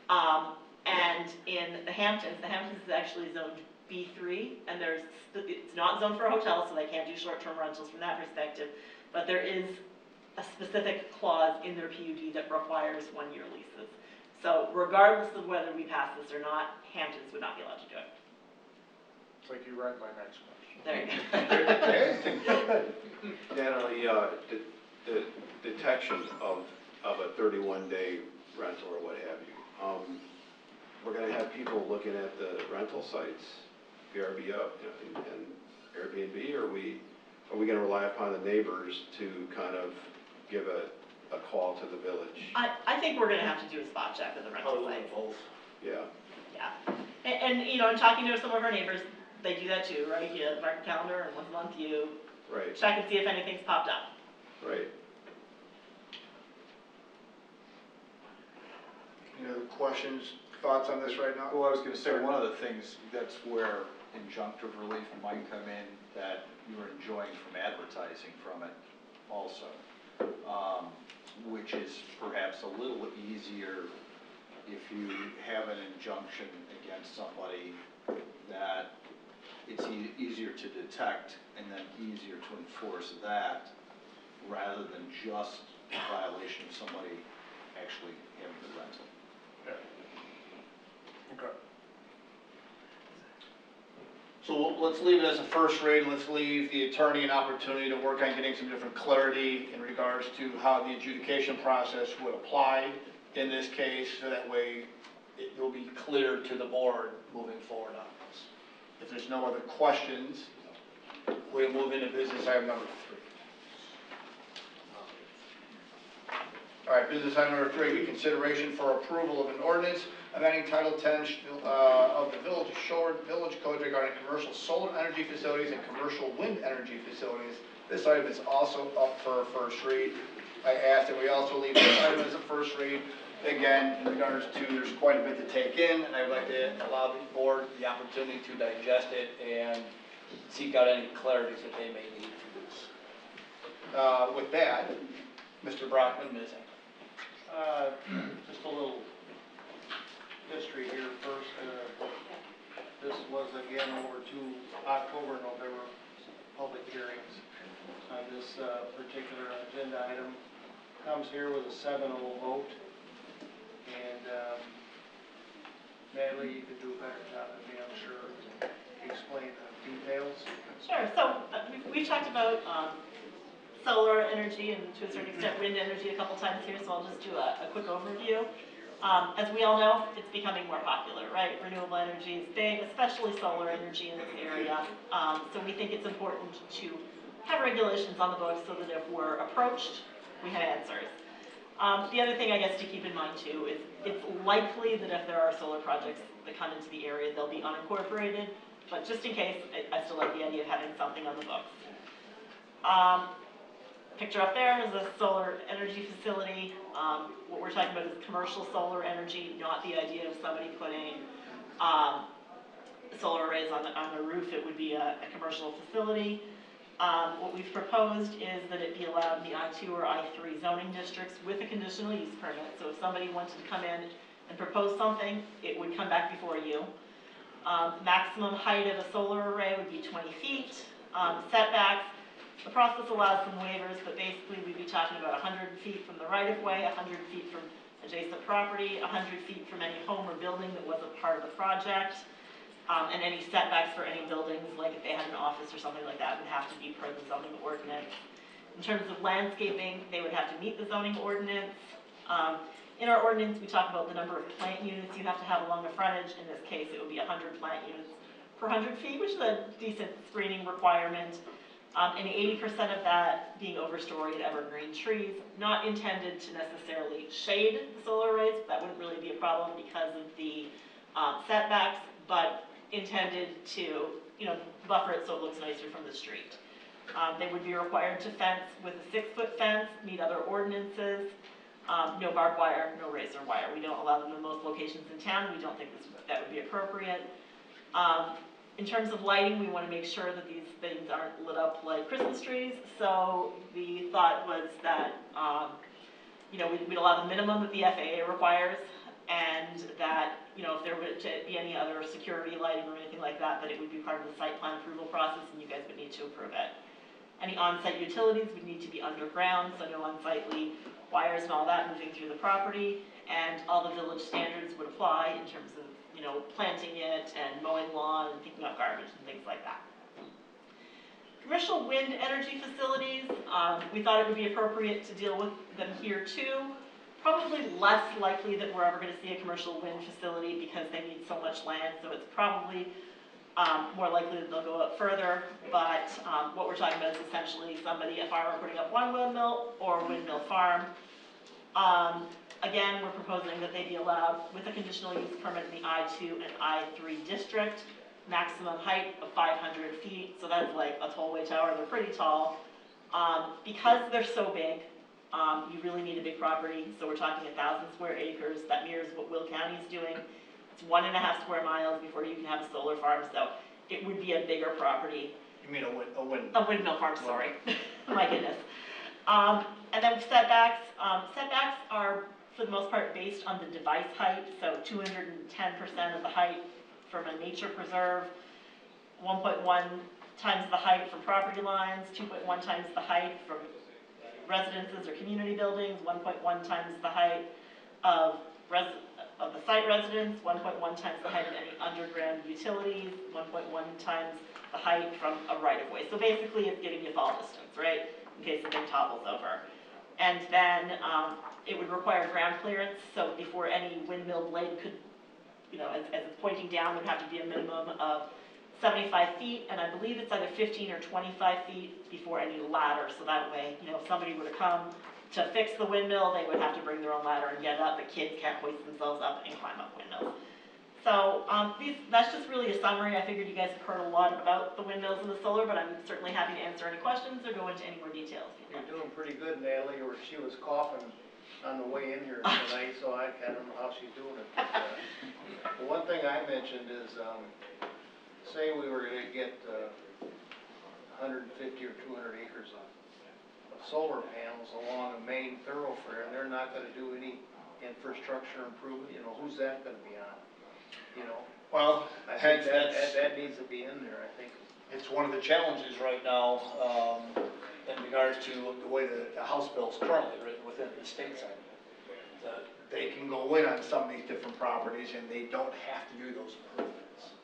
And in the Hamptons is actually zoned B3, and it's not zoned for a hotel, so they can't do short-term rentals from that perspective. But there is a specific clause in their PUD that requires one-year leases. So regardless of whether we pass this or not, Hamptons would not be allowed to do it. It's like you read my next question. There you go. Natalie, the detection of a 31-day rental or what have you, we're going to have people looking at the rental sites, VRBO and Airbnb, or are we going to rely upon the neighbors to kind of give a call to the village? I think we're going to have to do a spot check with the rental sites. Both. Yeah. Yeah. And in talking to some of our neighbors, they do that too, right? You mark a calendar, and once a month you Right. check and see if anything's popped up. Right. Any other questions, thoughts on this right now? Well, I was gonna say, one of the things, that's where injunctive relief might come in, that you're enjoying from advertising from it also, which is perhaps a little easier if you have an injunction against somebody, that it's easier to detect and then easier to enforce that, rather than just a violation of somebody actually having the rental. Okay. So let's leave it as a first read, let's leave the attorney an opportunity to work on getting some different clarity in regards to how the adjudication process would apply in this case, so that way it will be clear to the board moving forward on this. If there's no other questions, we'll move into business item number 3. All right, business item number 3, consideration for approval of an ordinance amending Title 10 of the Village of Shorewood Village Code regarding commercial solar energy facilities and commercial wind energy facilities. This item is also up for a first read. I ask that we also leave this item as a first read. Again, in regards to, there's quite a bit to take in, and I would like to allow the board the opportunity to digest it and seek out any clarities that they may need for this. With that, Mr. Brockman, Ms. Hank. Just a little history here first. This was again over 2 October, November public hearings on this particular agenda item. Comes here with a 7-0 vote. And Natalie, you could do a better job than me, I'm sure, to explain the details. Sure. So we've talked about solar energy and to a certain extent wind energy a couple times here, so I'll just do a quick overview. As we all know, it's becoming more popular, right? Renewable energy is big, especially solar energy in this area. So we think it's important to have regulations on the books so that if we're approached, we have answers. The other thing I guess to keep in mind too is it's likely that if there are solar projects that come into the area, they'll be unincorporated, but just in case, I still like the idea of having something on the books. Picture up there is a solar energy facility. What we're talking about is commercial solar energy, not the idea of somebody putting solar arrays on the roof. It would be a commercial facility. What we've proposed is that it be allowed in the I2 or I3 zoning districts with a conditional use permit. So if somebody wanted to come in and propose something, it would come back before you. Maximum height of a solar array would be 20 feet. Setbacks, the process allows some waivers, but basically we'd be talking about 100 feet from the right-of-way, 100 feet from adjacent property, 100 feet from any home or building that wasn't part of the project. And any setbacks for any buildings, like if they had an office or something like that, would have to be per the zoning ordinance. In terms of landscaping, they would have to meet the zoning ordinance. In our ordinance, we talk about the number of plant units you have to have along the frontage. In this case, it would be 100 plant units per 100 feet, which is a decent screening requirement. And 80% of that being overstory evergreen trees, not intended to necessarily shade the solar arrays. That wouldn't really be a problem because of the setbacks, but intended to, buffer it so it looks nicer from the street. They would be required to fence with a 6-foot fence, meet other ordinances, no barbed wire, no razor wire. We don't allow them in most locations in town. We don't think that would be appropriate. In terms of lighting, we want to make sure that these things aren't lit up like Christmas trees. So the thought was that, we'd allow the minimum that the FAA requires, and that, if there were to be any other security lighting or anything like that, that it would be part of the site plan approval process, and you guys would need to approve it. Any on-site utilities would need to be underground, so no unsightly wires and all that moving through the property, and all the village standards would apply in terms of, planting it and mowing lawn and picking up garbage and things like that. Commercial wind energy facilities, we thought it would be appropriate to deal with them here too. Probably less likely that we're ever going to see a commercial wind facility because they need so much land, so it's probably more likely that they'll go up further. But what we're talking about is essentially a farmer putting up one windmill or windmill farm. Again, we're proposing that they be allowed with a conditional use permit in the I2 and I3 district, maximum height of 500 feet, so that's like a tollway tower. They're pretty tall. Because they're so big, you really need a big property, so we're talking 1,000 square acres. That mirrors what Will County is doing. It's 1.5 square miles before you can have a solar farm, so it would be a bigger property. You mean a windmill? A windmill farm, sorry. My goodness. And then setbacks. Setbacks are, for the most part, based on the device height, so 210% of the height from a nature preserve, 1.1 times the height from property lines, 2.1 times the height from residences or community buildings, 1.1 times the height of the site residence, 1.1 times the height of any underground utilities, 1.1 times the height from a right-of-way. So basically, it's giving you fall distance, right, in case the thing topples over. And then it would require ground clearance, so before any windmill blade could, as it's pointing down, would have to be a minimum of 75 feet, and I believe it's either 15 or 25 feet before any ladder, so that way, if somebody were to come to fix the windmill, they would have to bring their own ladder and get up, but kids can't hoist themselves up and climb up windmills. So that's just really a summary. I figured you guys have heard a lot about the windmills and the solar, but I'm certainly happy to answer any questions or go into any more details. You're doing pretty good, Natalie, or she was coughing on the way in here tonight, so I don't know how she's doing it. But, the one thing I mentioned is, say we were to get 150 or 200 acres of solar panels along a main thoroughfare, and they're not gonna do any infrastructure improvement, who's that gonna be on? Well, I think hence that needs to be in there, I think. it's one of the challenges right now, in regards to the way the House bill is currently written within the state side. They can go in on some of these different properties and they don't have to do those improvements.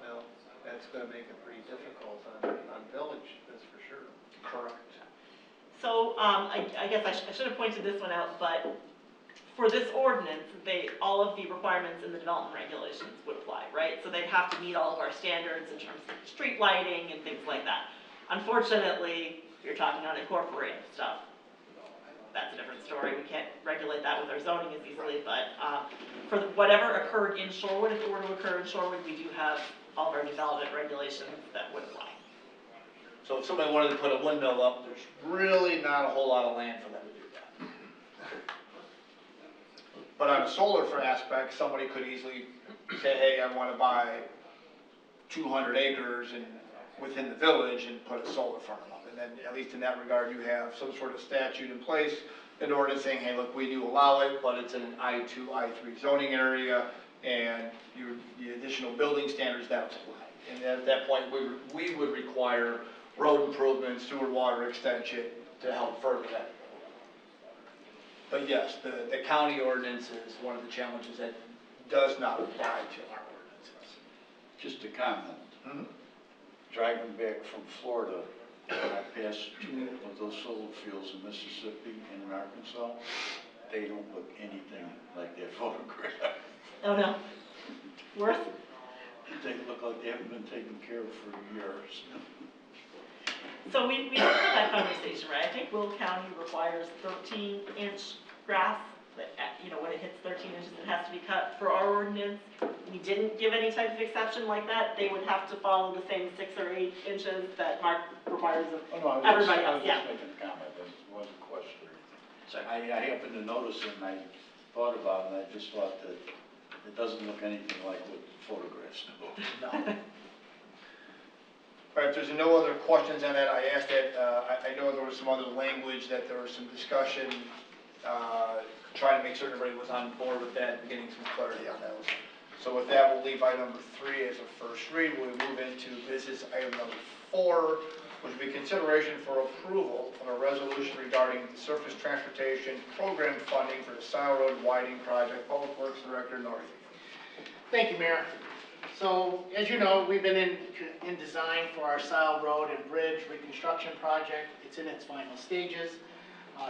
Well, that's gonna make it pretty difficult on village, that's for sure. Correct. So I guess I should have pointed this one out, but for this ordinance, all of the requirements in the development regulations would apply, right? So they'd have to meet all of our standards in terms of street lighting and things like that. Unfortunately, you're talking unincorporated stuff. That's a different story. We can't regulate that with our zoning as easily, but for whatever occurred in Shorewood, if it were to occur in Shorewood, we do have all of our development regulations that would apply. So if somebody wanted to put a windmill up, there's really not a whole lot of land for them to do that. But on a solar for aspect, somebody could easily say, hey, I want to buy 200 acres and within the village and put a solar farm up. And then, at least in that regard, you have some sort of statute in place, an ordinance saying, hey, look, we do allow it, but it's in an I2, I3 zoning area, and the additional building standards that apply. And at that point, we would require road improvements, sewer water extension to help further that. But yes, the county ordinance is one of the challenges that does not apply to our ordinances. Just a comment. Mm-hmm. Driving back from Florida, I passed 2 of those solar fields in Mississippi and in Arkansas. They don't look anything like that photograph. Oh, no. Worth? They look like they haven't been taken care of for years. So we had that conversation, right? I think Will County requires 13-inch grass, that, when it hits 13 inches, it has to be cut. For our ordinance, we didn't give any type of exception like that. They would have to follow the same 6 or 8 inches that Mark requires of Oh, no, everybody I else, was yeah. just making a comment, it wasn't a question or anything. Sure. I happened to notice it and I thought about it and I just thought that it doesn't look anything like what the photographs do. No. All right, if there's no other questions on that, I asked that, I know there was some other language, that there was some discussion, trying to make certain everybody was on board with that and getting some clarity on those. So with that, we'll leave item number 3 as a first read. We'll move into business item number 4, which will be consideration for approval of a resolution regarding the surface transportation program funding for the Sile Road widening project. Public Works Director Northey. Thank you, Mayor. So, as you know, we've been in design for our Sile Road and Bridge reconstruction project. It's in its final stages.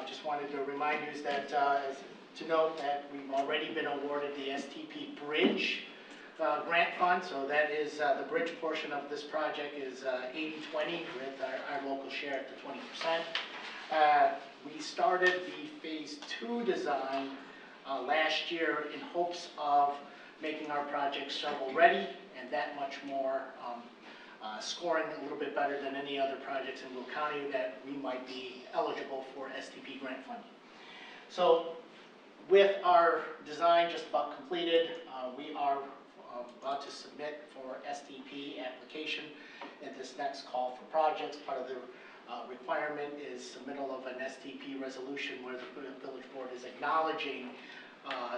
Just wanted to remind you to note that we've already been awarded the STP Bridge grant fund. So that is, the bridge portion of this project is 80-20 with our local share at the 20%. We started the phase 2 design last year in hopes of making our project shovel-ready and that much more, scoring a little bit better than any other projects in Will County that we might be eligible for STP grant funding. So with our design just about completed, we are about to submit for STP application at this next call for projects. Part of the requirement is submittal of an STP resolution where the village board is acknowledging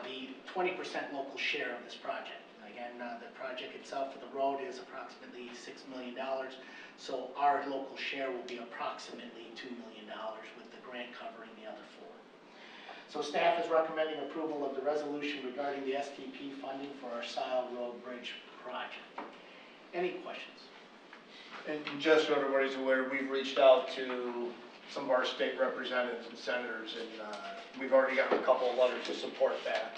the 20% local share of this project. Again, the project itself for the road is approximately $6 million, so our local share will be approximately $2 million with the grant covering the other 4. So staff is recommending approval of the resolution regarding the STP funding for our Sile Road Bridge project. Any questions? And just so everybody's aware, we've reached out to some of our state representatives and senators, and we've already gotten a couple of letters to support that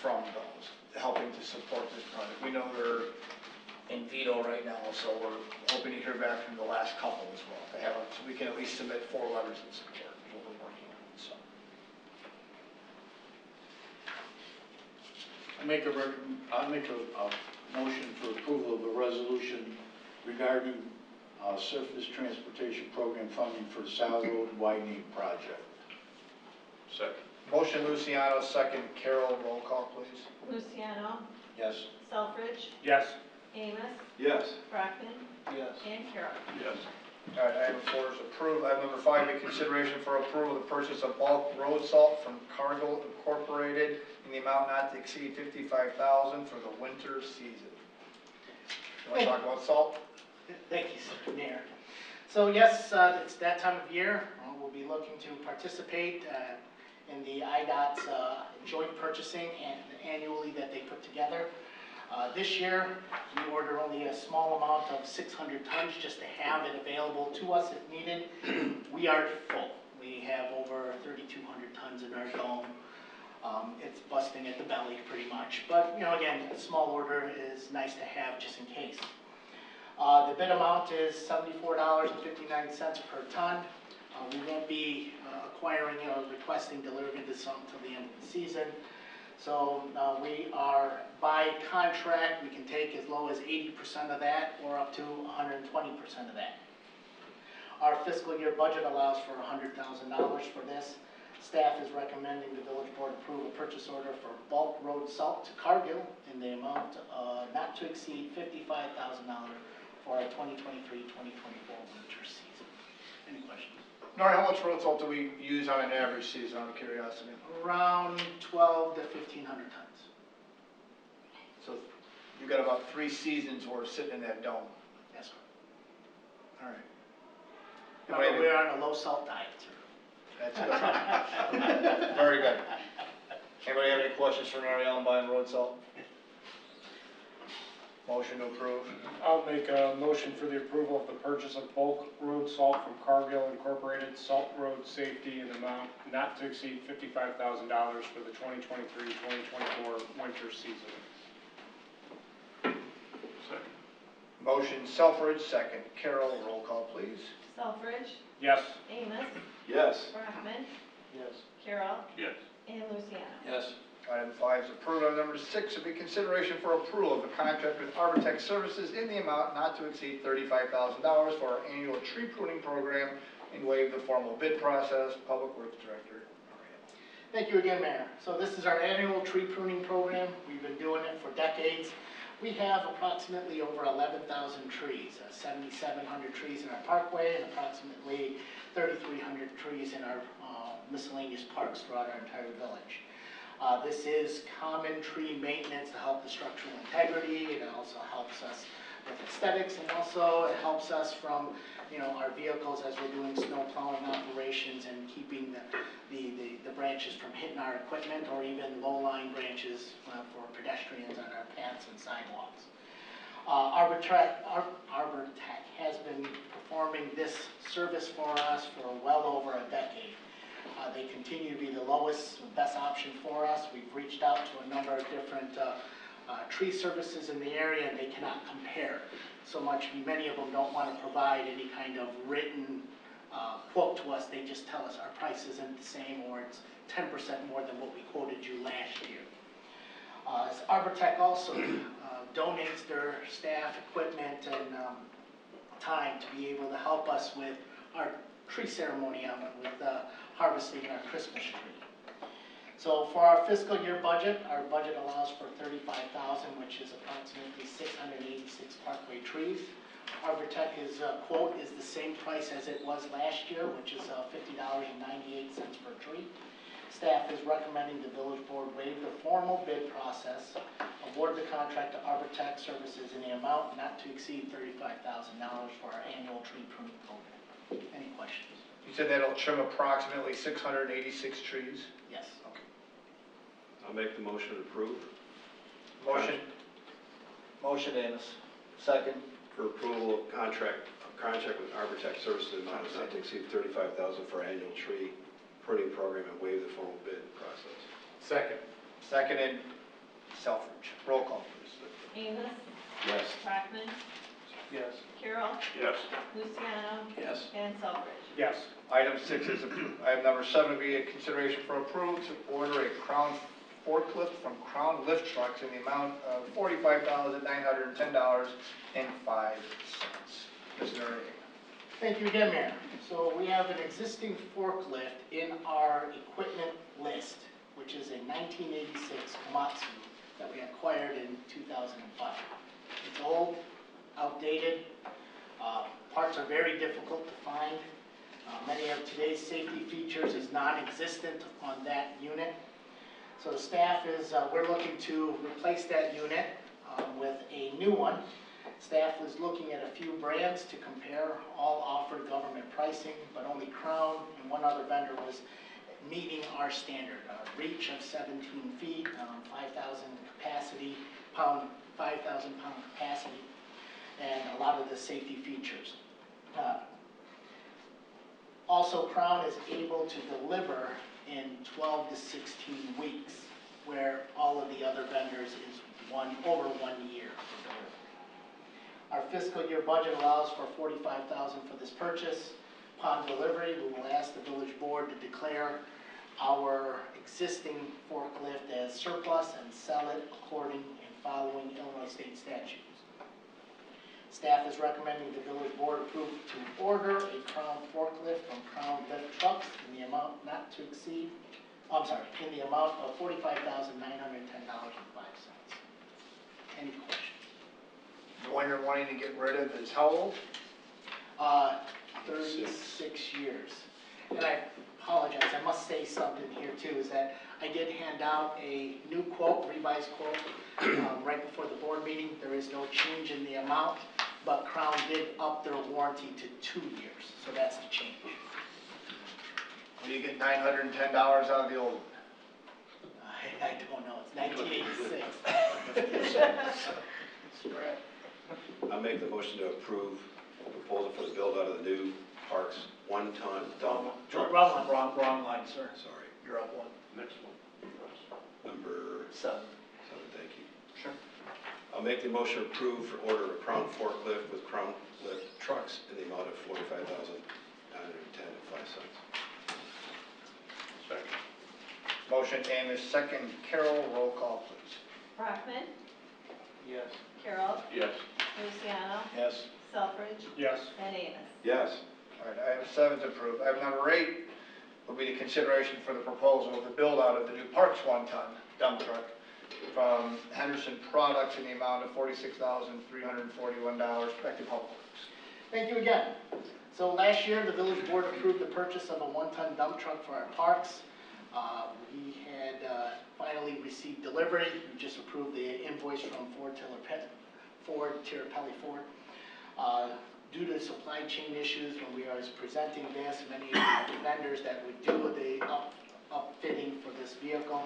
from those, helping to support this project. We know they're in veto right now, so we're hoping to hear back from the last couple as well. They haven't, so we can at least submit 4 letters of support, is what we're working on, so. I'll make a motion for approval of a resolution regarding surface transportation program funding for the Sile Road widening project. Second. Motion Luciano, second Carol, roll call please. Luciano, Yes. Selfridge, Yes. Amos, Yes. Brackman, Yes. and Carol. Yes. All right, item 4 is approved. Item number 5, make consideration for approval of the purchase of bulk road salt from Cargill Incorporated in the amount not to exceed $55,000 for the winter season. You want to talk about salt? Thank you, Mr. Mayor. So yes, it's that time of year. We'll be looking to participate in the IDOT's joint purchasing and annually that they put together. This year, we order only a small amount of 600 tons just to have it available to us if needed. We are full. We have over 3,200 tons in our dome. It's busting at the belly pretty much. But, again, a small order is nice to have just in case. The bid amount is $74.59 per ton. We won't be acquiring or requesting delivery of this until the end of the season. So we are, by contract, we can take as low as 80% of that or up to 120% of that. Our fiscal year budget allows for $100,000 for this. Staff is recommending the village board approve a purchase order for bulk road salt to Cargill in the amount not to exceed $55,000 for our 2023-2024 winter season. Any questions? Nori, how much road salt do we use on an average season, out of curiosity? Around 12 to 1,500 tons. So you've got about 3 seasons worth sitting in that dome. Yes, sir. All right. Remember, we're on a low salt diet, sir. That's good. Very good. Anybody have any questions for Nori on buying road salt? Motion to approve. I'll make a motion for the approval of the purchase of bulk road salt from Cargill Incorporated Salt Road Safety in the amount not to exceed $55,000 for the 2023-2024 winter season. Second. Motion Selfridge, second Carroll. Roll call, please. Selfridge, Yes. Amos, Yes. Brockman, Yes. Carol, Yes. and Luciano. Yes. Item 5 is approved. Item number 6 would be consideration for approval of a contract with Arbortech Services in the amount not to exceed $35,000 for our annual tree pruning program and waive the formal bid process. Public Works Director. Thank you again, Mayor. So this is our annual tree pruning program. We've been doing it for decades. We have approximately over 11,000 trees, 7,700 trees in our parkway and approximately 3,300 trees in our miscellaneous parks throughout our entire village. This is common tree maintenance to help the structural integrity. It also helps us with aesthetics, and also it helps us from, our vehicles as we're doing snow plowing operations and keeping the branches from hitting our equipment, or even low-lying branches for pedestrians on our paths and sidewalks. Arbortech has been performing this service for us for well over a decade. They continue to be the lowest, best option for us. We've reached out to a number of different tree services in the area, and they cannot compare. So much, many of them don't want to provide any kind of written quote to us. They just tell us our price isn't the same, or it's 10% more than what we quoted you last year. Arbortech also donates their staff, equipment, and time to be able to help us with our tree ceremony with harvesting our Christmas tree. So for our fiscal year budget, our budget allows for $35,000, which is approximately 686 parkway trees. Arbortech's quote is the same price as it was last year, which is $50.98 per tree. Staff is recommending the village board waive the formal bid process, award the contract to Arbortech Services in the amount not to exceed $35,000 for our annual tree pruning program. Any questions? You said that'll trim approximately 686 trees? Yes. Okay. I'll make the motion to approve. Motion, Amos. Second. For approval of contract with Arbortech Services in the amount not to exceed $35,000 for annual tree pruning program and waive the formal bid process. Second. Second and Selfridge. Roll call, please. Amos, Yes. Brockman, Yes. Carol, Yes. Luciano, Yes. and Selfridge. Yes. Item 6 is approved. Item number 7 would be a consideration for approval to order a Crown forklift from Crown Lift Trucks in the amount of $45,910.05. Ms. Nuri. Thank you again, Mayor. So we have an existing forklift in our equipment list, which is a 1986 Komatsu that we acquired in 2005. It's old, outdated, parts are very difficult to find. Many of today's safety features is non-existent on that unit. So the staff is, we're looking to replace that unit with a new one. Staff was looking at a few brands to compare. All offered government pricing, but only Crown and one other vendor was meeting our standard. Reach of 17 feet, 5,000 pound capacity, and a lot of the safety features. Also, Crown is able to deliver in 12 to 16 weeks, where all of the other vendors is over 1 year for delivery. Our fiscal year budget allows for $45,000 for this purchase. Upon delivery, we will ask the village board to declare our existing forklift as surplus and sell it according and following Illinois state statutes. Staff is recommending the village board approve to order a Crown forklift from Crown Lift Trucks in the amount not to exceed, in the amount of $45,910.05. Any questions? The one you're wanting to get rid of is how old? 36 years. And I apologize, I must say something here too, is that I did hand out a new quote, revised quote, right before the board meeting. There is no change in the amount, but Crown did up their warranty to 2 years, so that's the change. Will you get $910 out of the old one? I don't know, it's 1986. I'll make the motion to approve the proposal for the build out of the new parks one-ton dump truck. Wrong line, sir. Sorry, You're up one. Next one. number 7. 7, thank you. Sure. I'll make the motion to approve for order of Crown forklift with Crown Lift Trucks in the amount of $45,910.05. Second. Motion Amos, second Carol, roll call please. Brockman, Yes. Carol, Yes. Luciano, Yes. Selfridge, Yes. and Amos. Yes. All right, item 7 is approved. Item number 8 will be the consideration for the proposal of the build-out of the new Parks one-ton dump truck from Henderson Products in the amount of $46,341, effective Public Works. Thank you again. So last year, the village board approved the purchase of a one-ton dump truck for our parks. We had finally received delivery. We just approved the invoice from Ford Tirapelli Ford. Due to supply chain issues, when we was presenting this, many of the vendors that would do the upfitting for this vehicle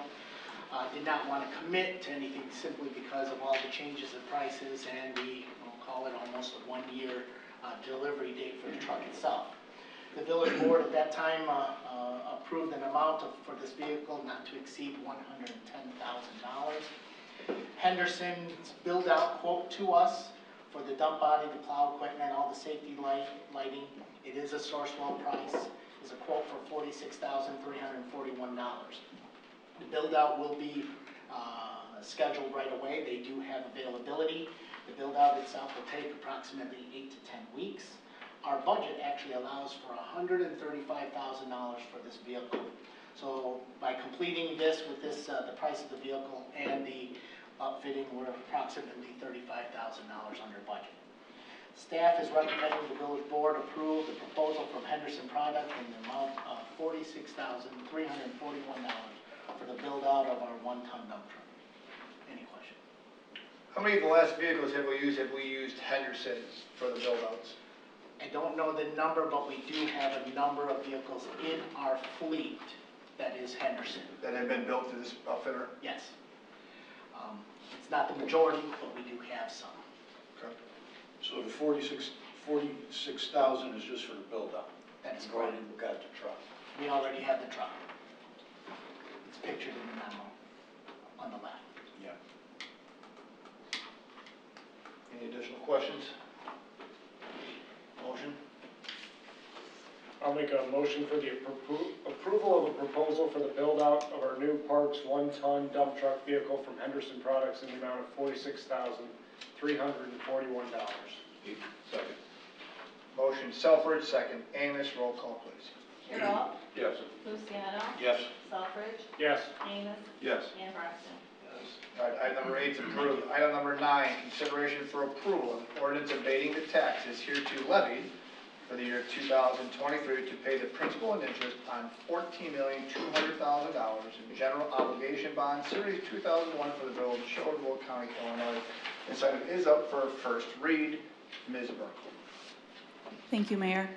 did not want to commit to anything simply because of all the changes in prices, and we call it almost a 1-year delivery date for the truck itself. The village board at that time approved an amount for this vehicle not to exceed $110,000. Henderson's build-out quote to us for the dump body, the plow equipment, all the safety lighting, it is a Sourcewell price, is a quote for $46,341. The build-out will be scheduled right away. They do have availability. The build-out itself will take approximately 8 to 10 weeks. Our budget actually allows for $135,000 for this vehicle. So by completing this with this, the price of the vehicle and the upfitting, we're approximately $35,000 under budget. Staff is recommending the village board approve the proposal from Henderson Product in the amount of $46,341 for the build-out of our one-ton dump truck. Any questions? How many of the last vehicles have we used? Have we used Henderson for the build-outs? I don't know the number, but we do have a number of vehicles in our fleet that is Henderson. That have been built through this outfitter? Yes. It's not the majority, but we do have some. Okay. So the 46,000 is just for the build-up? That is You've correct. already got the truck. We already have the truck. It's pictured in the memo on the left. Yeah. Any additional questions? Motion? I'll make a motion for the approval of a proposal for the build-out of our new Parks one-ton dump truck vehicle from Henderson Products in the amount of $46,341. Second. Motion Selfridge, second Amos, roll call please. Carol, Yes. Luciano, Yes. Selfridge, Yes. Amos, Yes. and Brockman. All right, item number 8 is approved. Item number 9, consideration for approval of ordinance abating the taxes hereto levied for the year 2023 to pay the principal and interest on $14,200,000 in general obligation bond series 2001 for the village of Shorewood, County, Illinois. This item is up for first read. Ms. Burkle. Thank you, Mayor.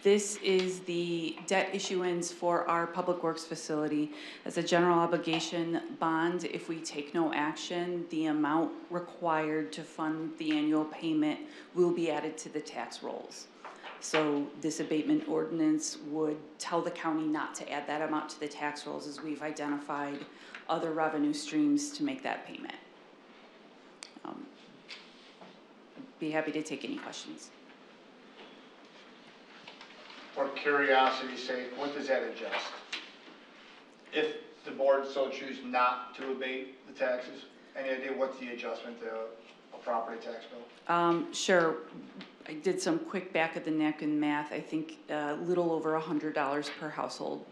This is the debt issuance for our Public Works facility. As a general obligation bond, if we take no action, the amount required to fund the annual payment will be added to the tax rolls. So this abatement ordinance would tell the county not to add that amount to the tax rolls, as we've identified other revenue streams to make that payment. be happy to take any questions. For curiosity's sake, what does that adjust? If the board so choose not to abate the taxes, any idea what's the adjustment to a property tax bill? Sure. I did some quick back of the napkin math. I think a little over $100 per household,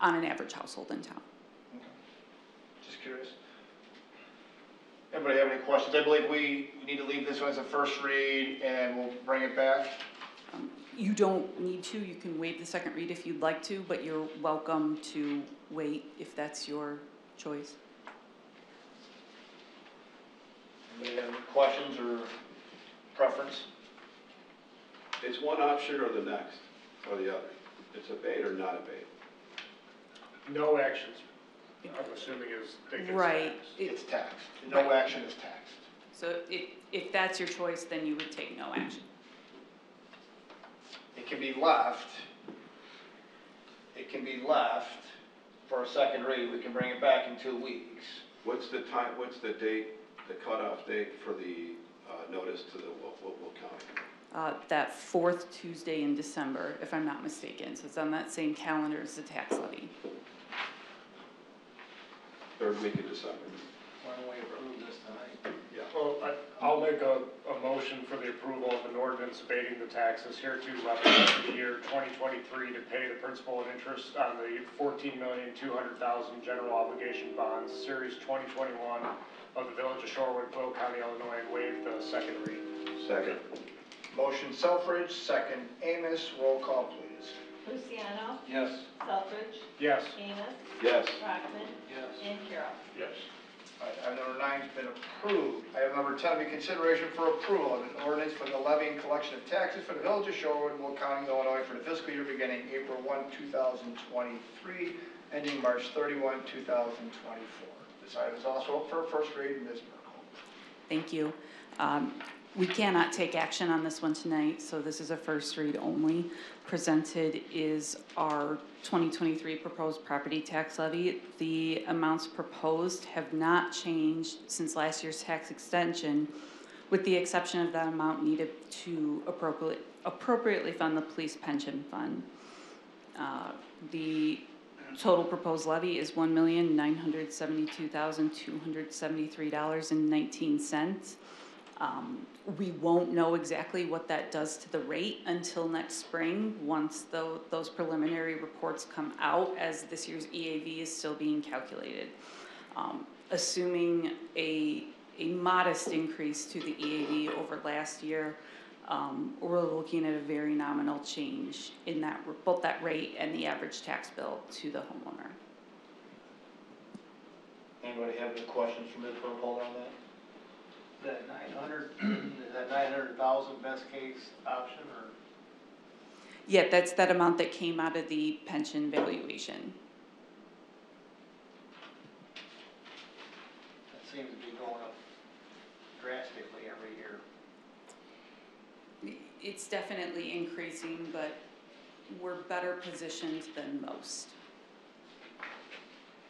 on an average household in town. Okay. Just curious. Anybody have any questions? I believe we need to leave this one as a first read and we'll bring it back. You don't need to. You can waive the second read if you'd like to, but you're welcome to wait if that's your choice. Anybody have any questions or preference? It's one option or the next, or the other. It's abate or not abate. No actions, I'm assuming is, it gets Right. taxed. It's taxed. No action is taxed. So if that's your choice, then you would take no action. It can be left. It can be left for a second read. We can bring it back in 2 weeks. What's the time, what's the date, the cutoff date for the notice to the Will County? That fourth Tuesday in December, if I'm not mistaken. So it's on that same calendar as the tax levy. Third week of December. Why don't we approve this tonight? Yeah. Well, I'll make a motion for the approval of an ordinance abating the taxes hereto levied for the year 2023 to pay the principal and interest on the $14,200,000 general obligation bonds, series 2021 of the Village of Shorewood, Will County, Illinois, and waive the second read. Second. Motion Selfridge, second Amos. Roll call, please. Luciano, Yes. Selfridge, Yes. Amos, Yes. Brockman, Yes. and Carol. Yes. All right, item number 9's been approved. Item number 10, be consideration for approval of an ordinance for the levy and collection of taxes for the Village of Shorewood, Will County, Illinois, for the fiscal year beginning April 1, 2023, ending March 31, 2024. This item is also up for a first read. Ms. Merkel. Thank you. We cannot take action on this one tonight, so this is a first read only. Presented is our 2023 proposed property tax levy. The amounts proposed have not changed since last year's tax extension, with the exception of that amount needed to appropriately fund the police pension fund. The total proposed levy is $1,972,273.19. We won't know exactly what that does to the rate until next spring, once those preliminary reports come out, as this year's EAV is still being calculated. Assuming a modest increase to the EAV over last year, we're looking at a very nominal change in that, both that rate and the average tax bill to the homeowner. Anybody have any questions for Ms. Merkel on that? That 900, is that 900,000 best case option, or? Yeah, that's that amount that came out of the pension valuation. That seems to be going up drastically every year. It's definitely increasing, but we're better positioned than most.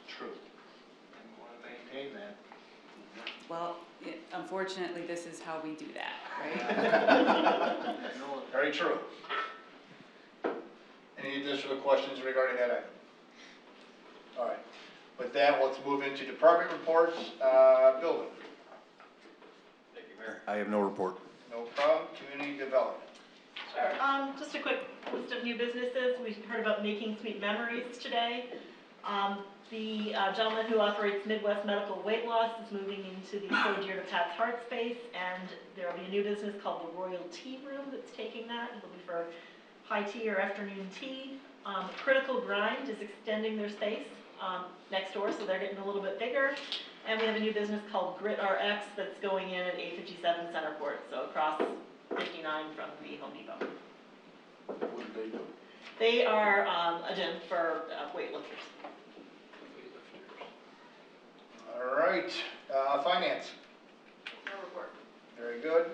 True. And we want to maintain that. Well, unfortunately, this is how we do that, right? Very true. Any additional questions regarding that item? All right. With that, let's move into department reports. Building. Thank you, Mayor. I have no report. No problem. Community development. Sure. Just a quick list of new businesses. We heard about Making Sweet Memories today. The gentleman who operates Midwest Medical Weight Loss is moving into the So Dear to Pat's Heart space, and there will be a new business called the Royal Tea Room that's taking that. It'll be for high tea or afternoon tea. Critical Grind is extending their space next door, so they're getting a little bit bigger. And we have a new business called Grit RX that's going in at 857 Centerport, so across 59 from the Home Depot. What do they do? They are a gym for weightlifters. All right. Finance. No report. Very good.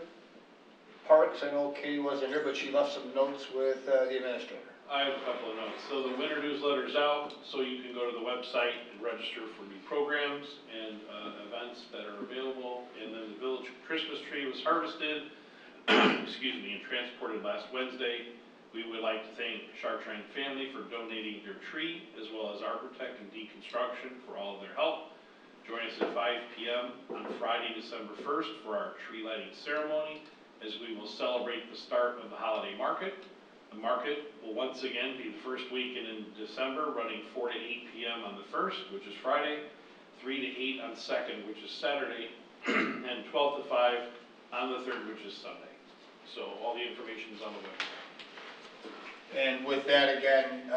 Parks, I know Katie wasn't here, but she left some notes with the administrator. I have a couple of notes. So the winter newsletter's out, so you can go to the website and register for new programs and events that are available. And then the village Christmas tree was harvested. excuse me, and transported last Wednesday. We would like to thank Chartrand family for donating their tree, as well as Arbortech and Deconstruction for all of their help. Join us at 5 p.m. on Friday, December 1st for our tree lighting ceremony, as we will celebrate the start of the holiday market. The market will once again be the first weekend in December, running 4 to 8 p.m. on the 1st, which is Friday, 3 to 8 on 2nd, which is Saturday, and 12 to 5 on the 3rd, which is Sunday. So all the information is on the website. And with that, again,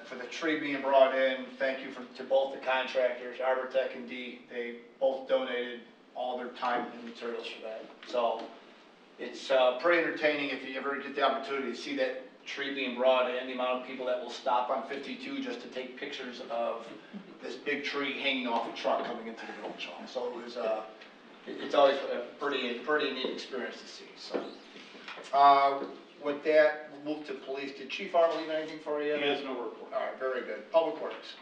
for the tree being brought in, thank you to both the contractors, Arbortech and D. They both donated all their time and materials for that. So it's pretty entertaining if you ever get the opportunity to see that tree being brought in, the amount of people that will stop on 52 just to take pictures of this big tree hanging off a truck coming into the village hall. So it was, it's always a pretty neat experience to see. So with that, we'll move to police. Did Chief Arnold leave anything for you? He has no report. All right, very good. Public Works.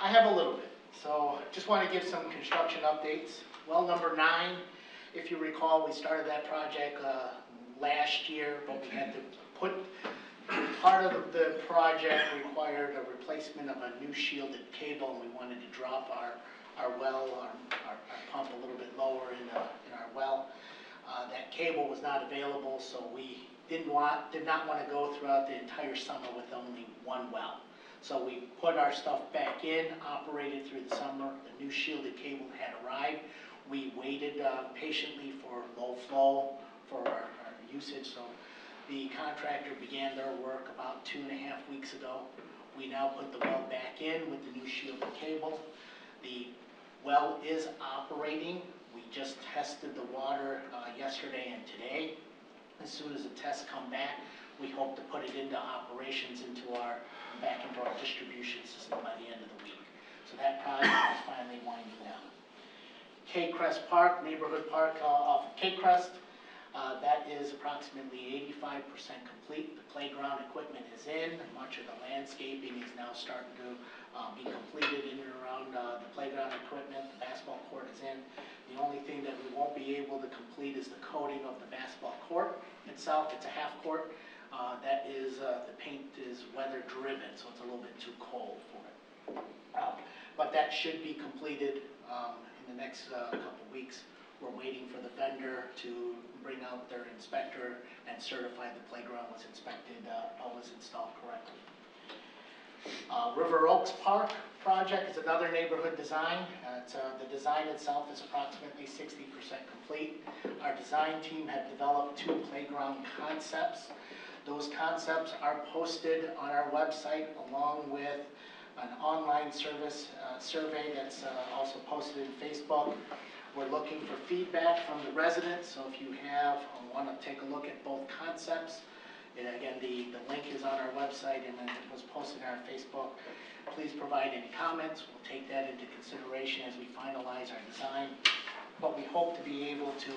I have a little bit, so just want to give some construction updates. Well, number 9, if you recall, we started that project last year, but we had to put, part of the project required a replacement of a new shielded cable, and we wanted to drop our well, our pump a little bit lower in our well. That cable was not available, so we did not want to go throughout the entire summer with only one well. So we put our stuff back in, operated through the summer. The new shielded cable had arrived. We waited patiently for low flow for our usage. So the contractor began their work about 2.5 weeks ago. We now put the well back in with the new shielded cable. The well is operating. We just tested the water yesterday and today. As soon as the tests come back, we hope to put it into operations back into our distribution system by the end of the week. So that project is finally winding down. Cape Crest Park, neighborhood park off of Cape Crest, that is approximately 85% complete. The playground equipment is in. Much of the landscaping is now starting to be completed in and around the playground equipment. The basketball court is in. The only thing that we won't be able to complete is the coating of the basketball court itself. It's a half court. That is, the paint is weather driven, so it's a little bit too cold for it. But that should be completed in the next couple weeks. We're waiting for the vendor to bring out their inspector and certify the playground was inspected, was installed correctly. River Oaks Park project is another neighborhood design. The design itself is approximately 60% complete. Our design team had developed 2 playground concepts. Those concepts are posted on our website along with an online survey that's also posted in Facebook. We're looking for feedback from the residents, so if you want to take a look at both concepts, and again, the link is on our website and then it was posted on our Facebook. Please provide any comments. We'll take that into consideration as we finalize our design. But we hope to be able to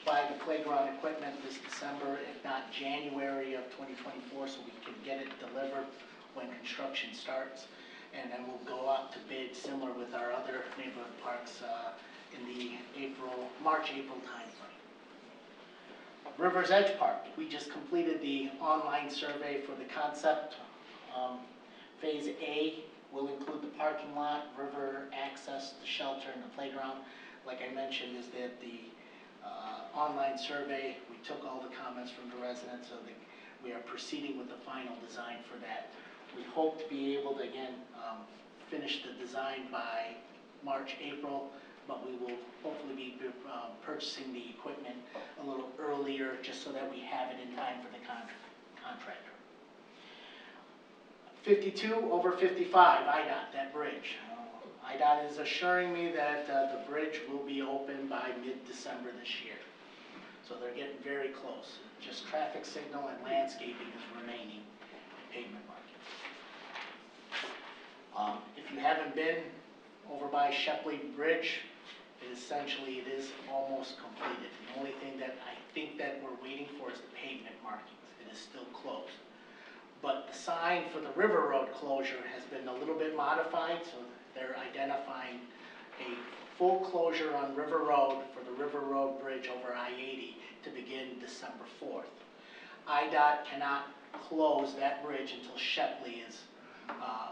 buy the playground equipment this December, if not January of 2024, so we can get it delivered when construction starts. And then we'll go out to bid similar with our other neighborhood parks in the March-April timeframe. River's Edge Park, we just completed the online survey for the concept. Phase A will include the parking lot, river access, the shelter, and the playground. Like I mentioned, is that the online survey, we took all the comments from the residents, so that we are proceeding with the final design for that. We hope to be able to, again, finish the design by March, April, but we will hopefully be purchasing the equipment a little earlier just so that we have it in time for the contractor. 52 over 55, IDOT, that bridge. IDOT is assuring me that the bridge will be open by mid-December this year. So they're getting very close. Just traffic signal and landscaping is remaining in pavement marking. If you haven't been over by Shepley Bridge, it is almost completed. The only thing that I think that we're waiting for is the pavement markings. It is still closed. But the sign for the River Road closure has been a little bit modified, so they're identifying a full closure on River Road for the River Road Bridge over I-80 to begin December 4th. IDOT cannot close that bridge until Shepley is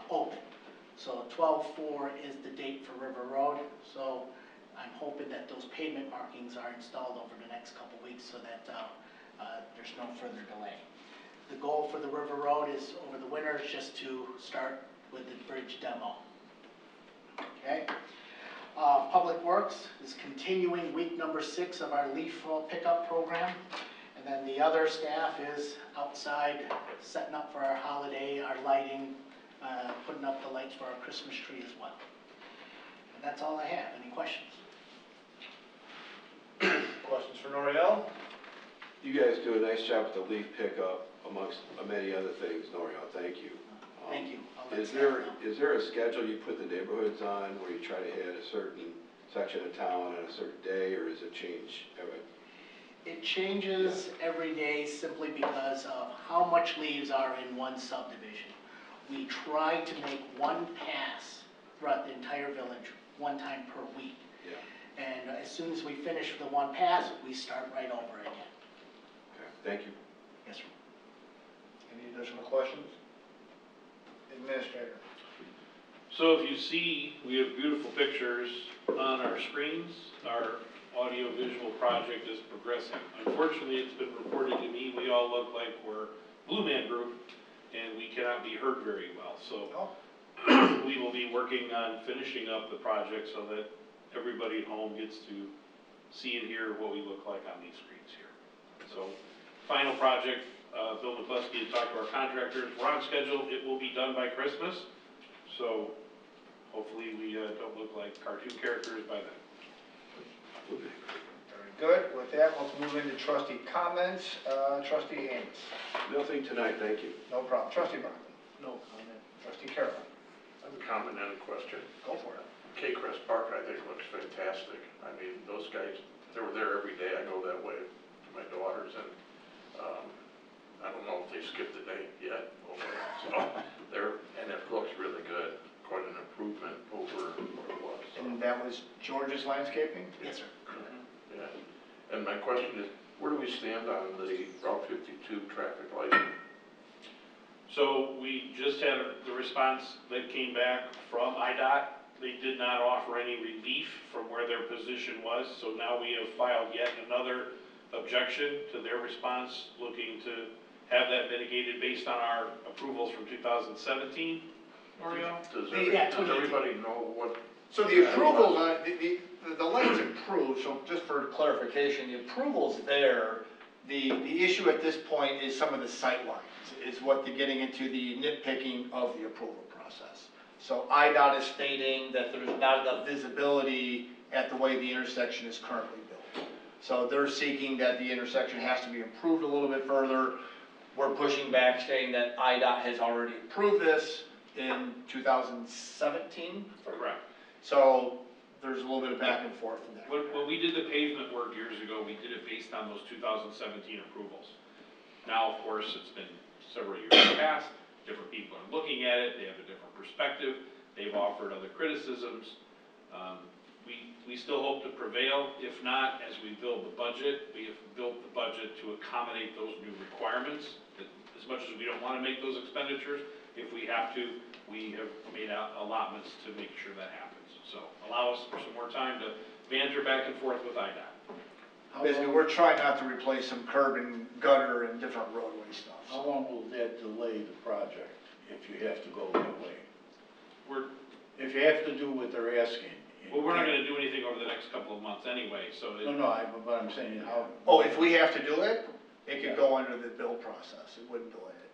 open. So 12/4 is the date for River Road, so I'm hoping that those pavement markings are installed over the next couple weeks so that there's no further delay. The goal for the River Road is, over the winter, is just to start with the bridge demo. Okay? Public Works is continuing week number 6 of our leaf pickup program. And then the other staff is outside setting up for our holiday, our lighting, putting up the lights for our Christmas tree as well. And that's all I have. Any questions? Questions for Noriel? You guys do a nice job with the leaf pickup amongst many other things, Noriel, thank you. Thank you. I'll let Is staff there, know. is there a schedule you put the neighborhoods on where you try to hit a certain section of town on a certain day, or does it change every? It changes every day simply because of how much leaves are in one subdivision. We try to make one pass throughout the entire village, one time per week. Yeah. And as soon as we finish the one pass, we start right over again. Okay, thank you. Yes, sir. Any additional questions? Administrator. So if you see, we have beautiful pictures on our screens. Our audio-visual project is progressing. Unfortunately, it's been reported to me, we all look like we're Blue Man Group, and we cannot be heard very well. So we will be working on finishing up the project so that everybody at home gets to see and hear what we look like on these screens here. So, final project, Bill McCluskey had talked to our contractors, we're on schedule, it will be done by Christmas. So, hopefully we don't look like cartoon characters by then. Very good. With that, let's move into trustee comments. Trustee Ames. Nothing tonight, thank you. No problem. Trustee Bronson. No comment. Trustee Carroll. I have a comment and a question. Go for it. K-Crest Park, I think, looks fantastic. I mean, those guys, they were there every day. I go that way to my daughters, and I don't know if they skipped a day yet. So and it looks really good. Quite an improvement over what it was. So. And that was George's Landscaping? Yes, sir. Yeah. And my question is, where do we stand on the Route 52 traffic light? So we just had the response that came back from IDOT. They did not offer any relief from where their position was, so now we have filed yet another objection to their response, looking to have that mitigated based on our approvals from 2017. Oriel? Does Yeah, everybody know what? So the approval, the lane's approved, so just for clarification, the approval's there. The issue at this point is some of the sight lines, is what they're getting into the nitpicking of the approval process. So IDOT is stating that there's not enough visibility at the way the intersection is currently built. So they're seeking that the intersection has to be improved a little bit further. We're pushing back, saying that IDOT has already approved this in 2017. Correct. So there's a little bit of back and forth in that. When we did the pavement work years ago, we did it based on those 2017 approvals. Now, of course, it's been several years past, different people are looking at it, they have a different perspective, they've offered other criticisms. We still hope to prevail. If not, as we build the budget, we have built the budget to accommodate those new requirements. As much as we don't want to make those expenditures, if we have to, we have made allotments to make sure that happens. So allow us for some more time to banter back and forth with IDOT. Basically, we're trying not to replace some curb and gutter and different roadway stuff. How long will that delay the project if you have to go that way? If you have to do what they're asking? Well, we're not going to do anything over the next couple of months anyway, so. But I'm saying how. Oh, if we have to do it, it could go under the build process. It wouldn't delay it.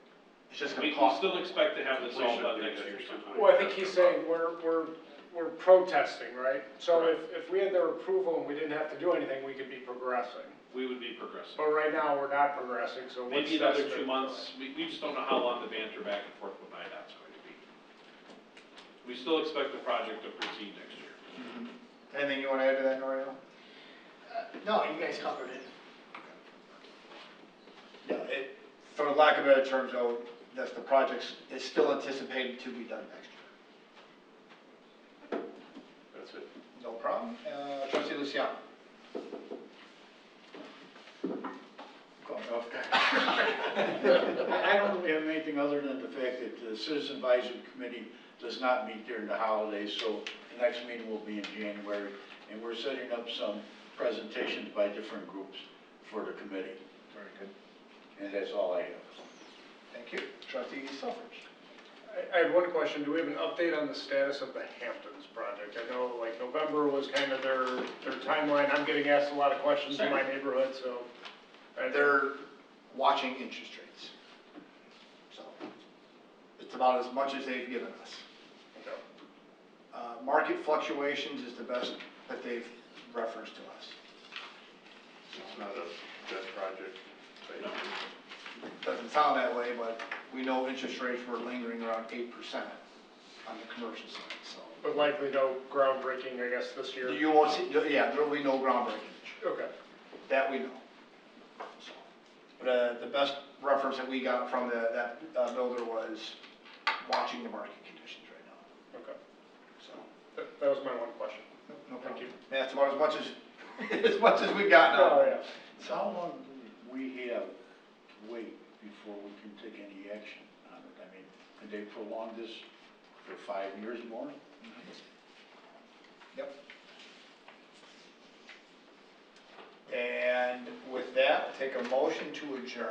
It's just We gonna cost. still expect to have this all done next year sometime. Well, I think he's saying we're protesting, right? So if we had their approval and we didn't have to do anything, we could be progressing. We would be progressive. But right now, we're not progressing, so what's Maybe another necessary? 2 months. We just don't know how long the banter back and forth with IDOT's going to be. We still expect the project to proceed next year. Anything you want to add to that, Norio? No, you guys covered it. Yeah, for lack of better terms, though, that's the project is still anticipated to be done next year. That's it. No problem. Trustee Luciano. Okay. I don't really have anything other than the fact that the Citizen Advisory Committee does not meet during the holidays, so the next meeting will be in January, and we're setting up some presentations by different groups for the committee, Very good. and that's all I have. Thank you. Trustee Selfridge. I had one question. Do we have an update on the status of the Hamptons project? I know like November was kind of their timeline. I'm getting asked a lot of questions in my neighborhood, so. They're watching interest rates. So it's about as much as they've given us. Market fluctuations is the best that they've referenced to us. It's not a debt project. Doesn't sound that way, but we know interest rates were lingering around 8% on the commercial side, so. But likely no groundbreaking, I guess, this year? You won't see, yeah, there will be no groundbreaking this year. Okay. That we know. So, but the best reference that we got from that builder was watching the market conditions right now. Okay. So. That was my one question. No Thank problem. you. That's about as much as, as much as we've got now. Oh, yeah. So how long do we have to wait before we can take any action on it? I mean, could they prolong this for 5 years more? Yep. And with that, I'll take a motion to adjourn.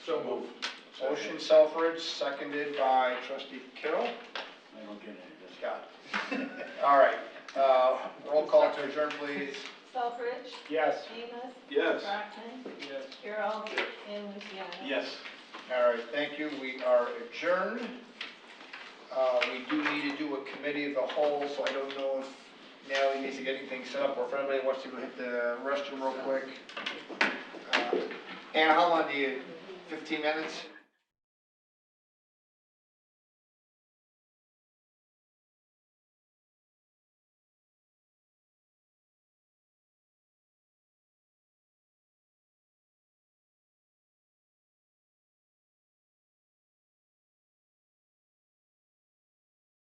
So moved. Motion Selfridge, seconded by trustee Carroll. I don't get any of this. Scott. All right, roll call to adjourn, please. Selfridge. Yes. Amos. Yes. Brockman. Yes. Carol. Yes. And Luciano. Yes. All right, thank you, we are adjourned. We do need to do a committee of the whole, so I don't know if Natalie needs to get anything set up, or if anybody wants to go hit the restroom real quick. Anna, how long do you, 15 minutes?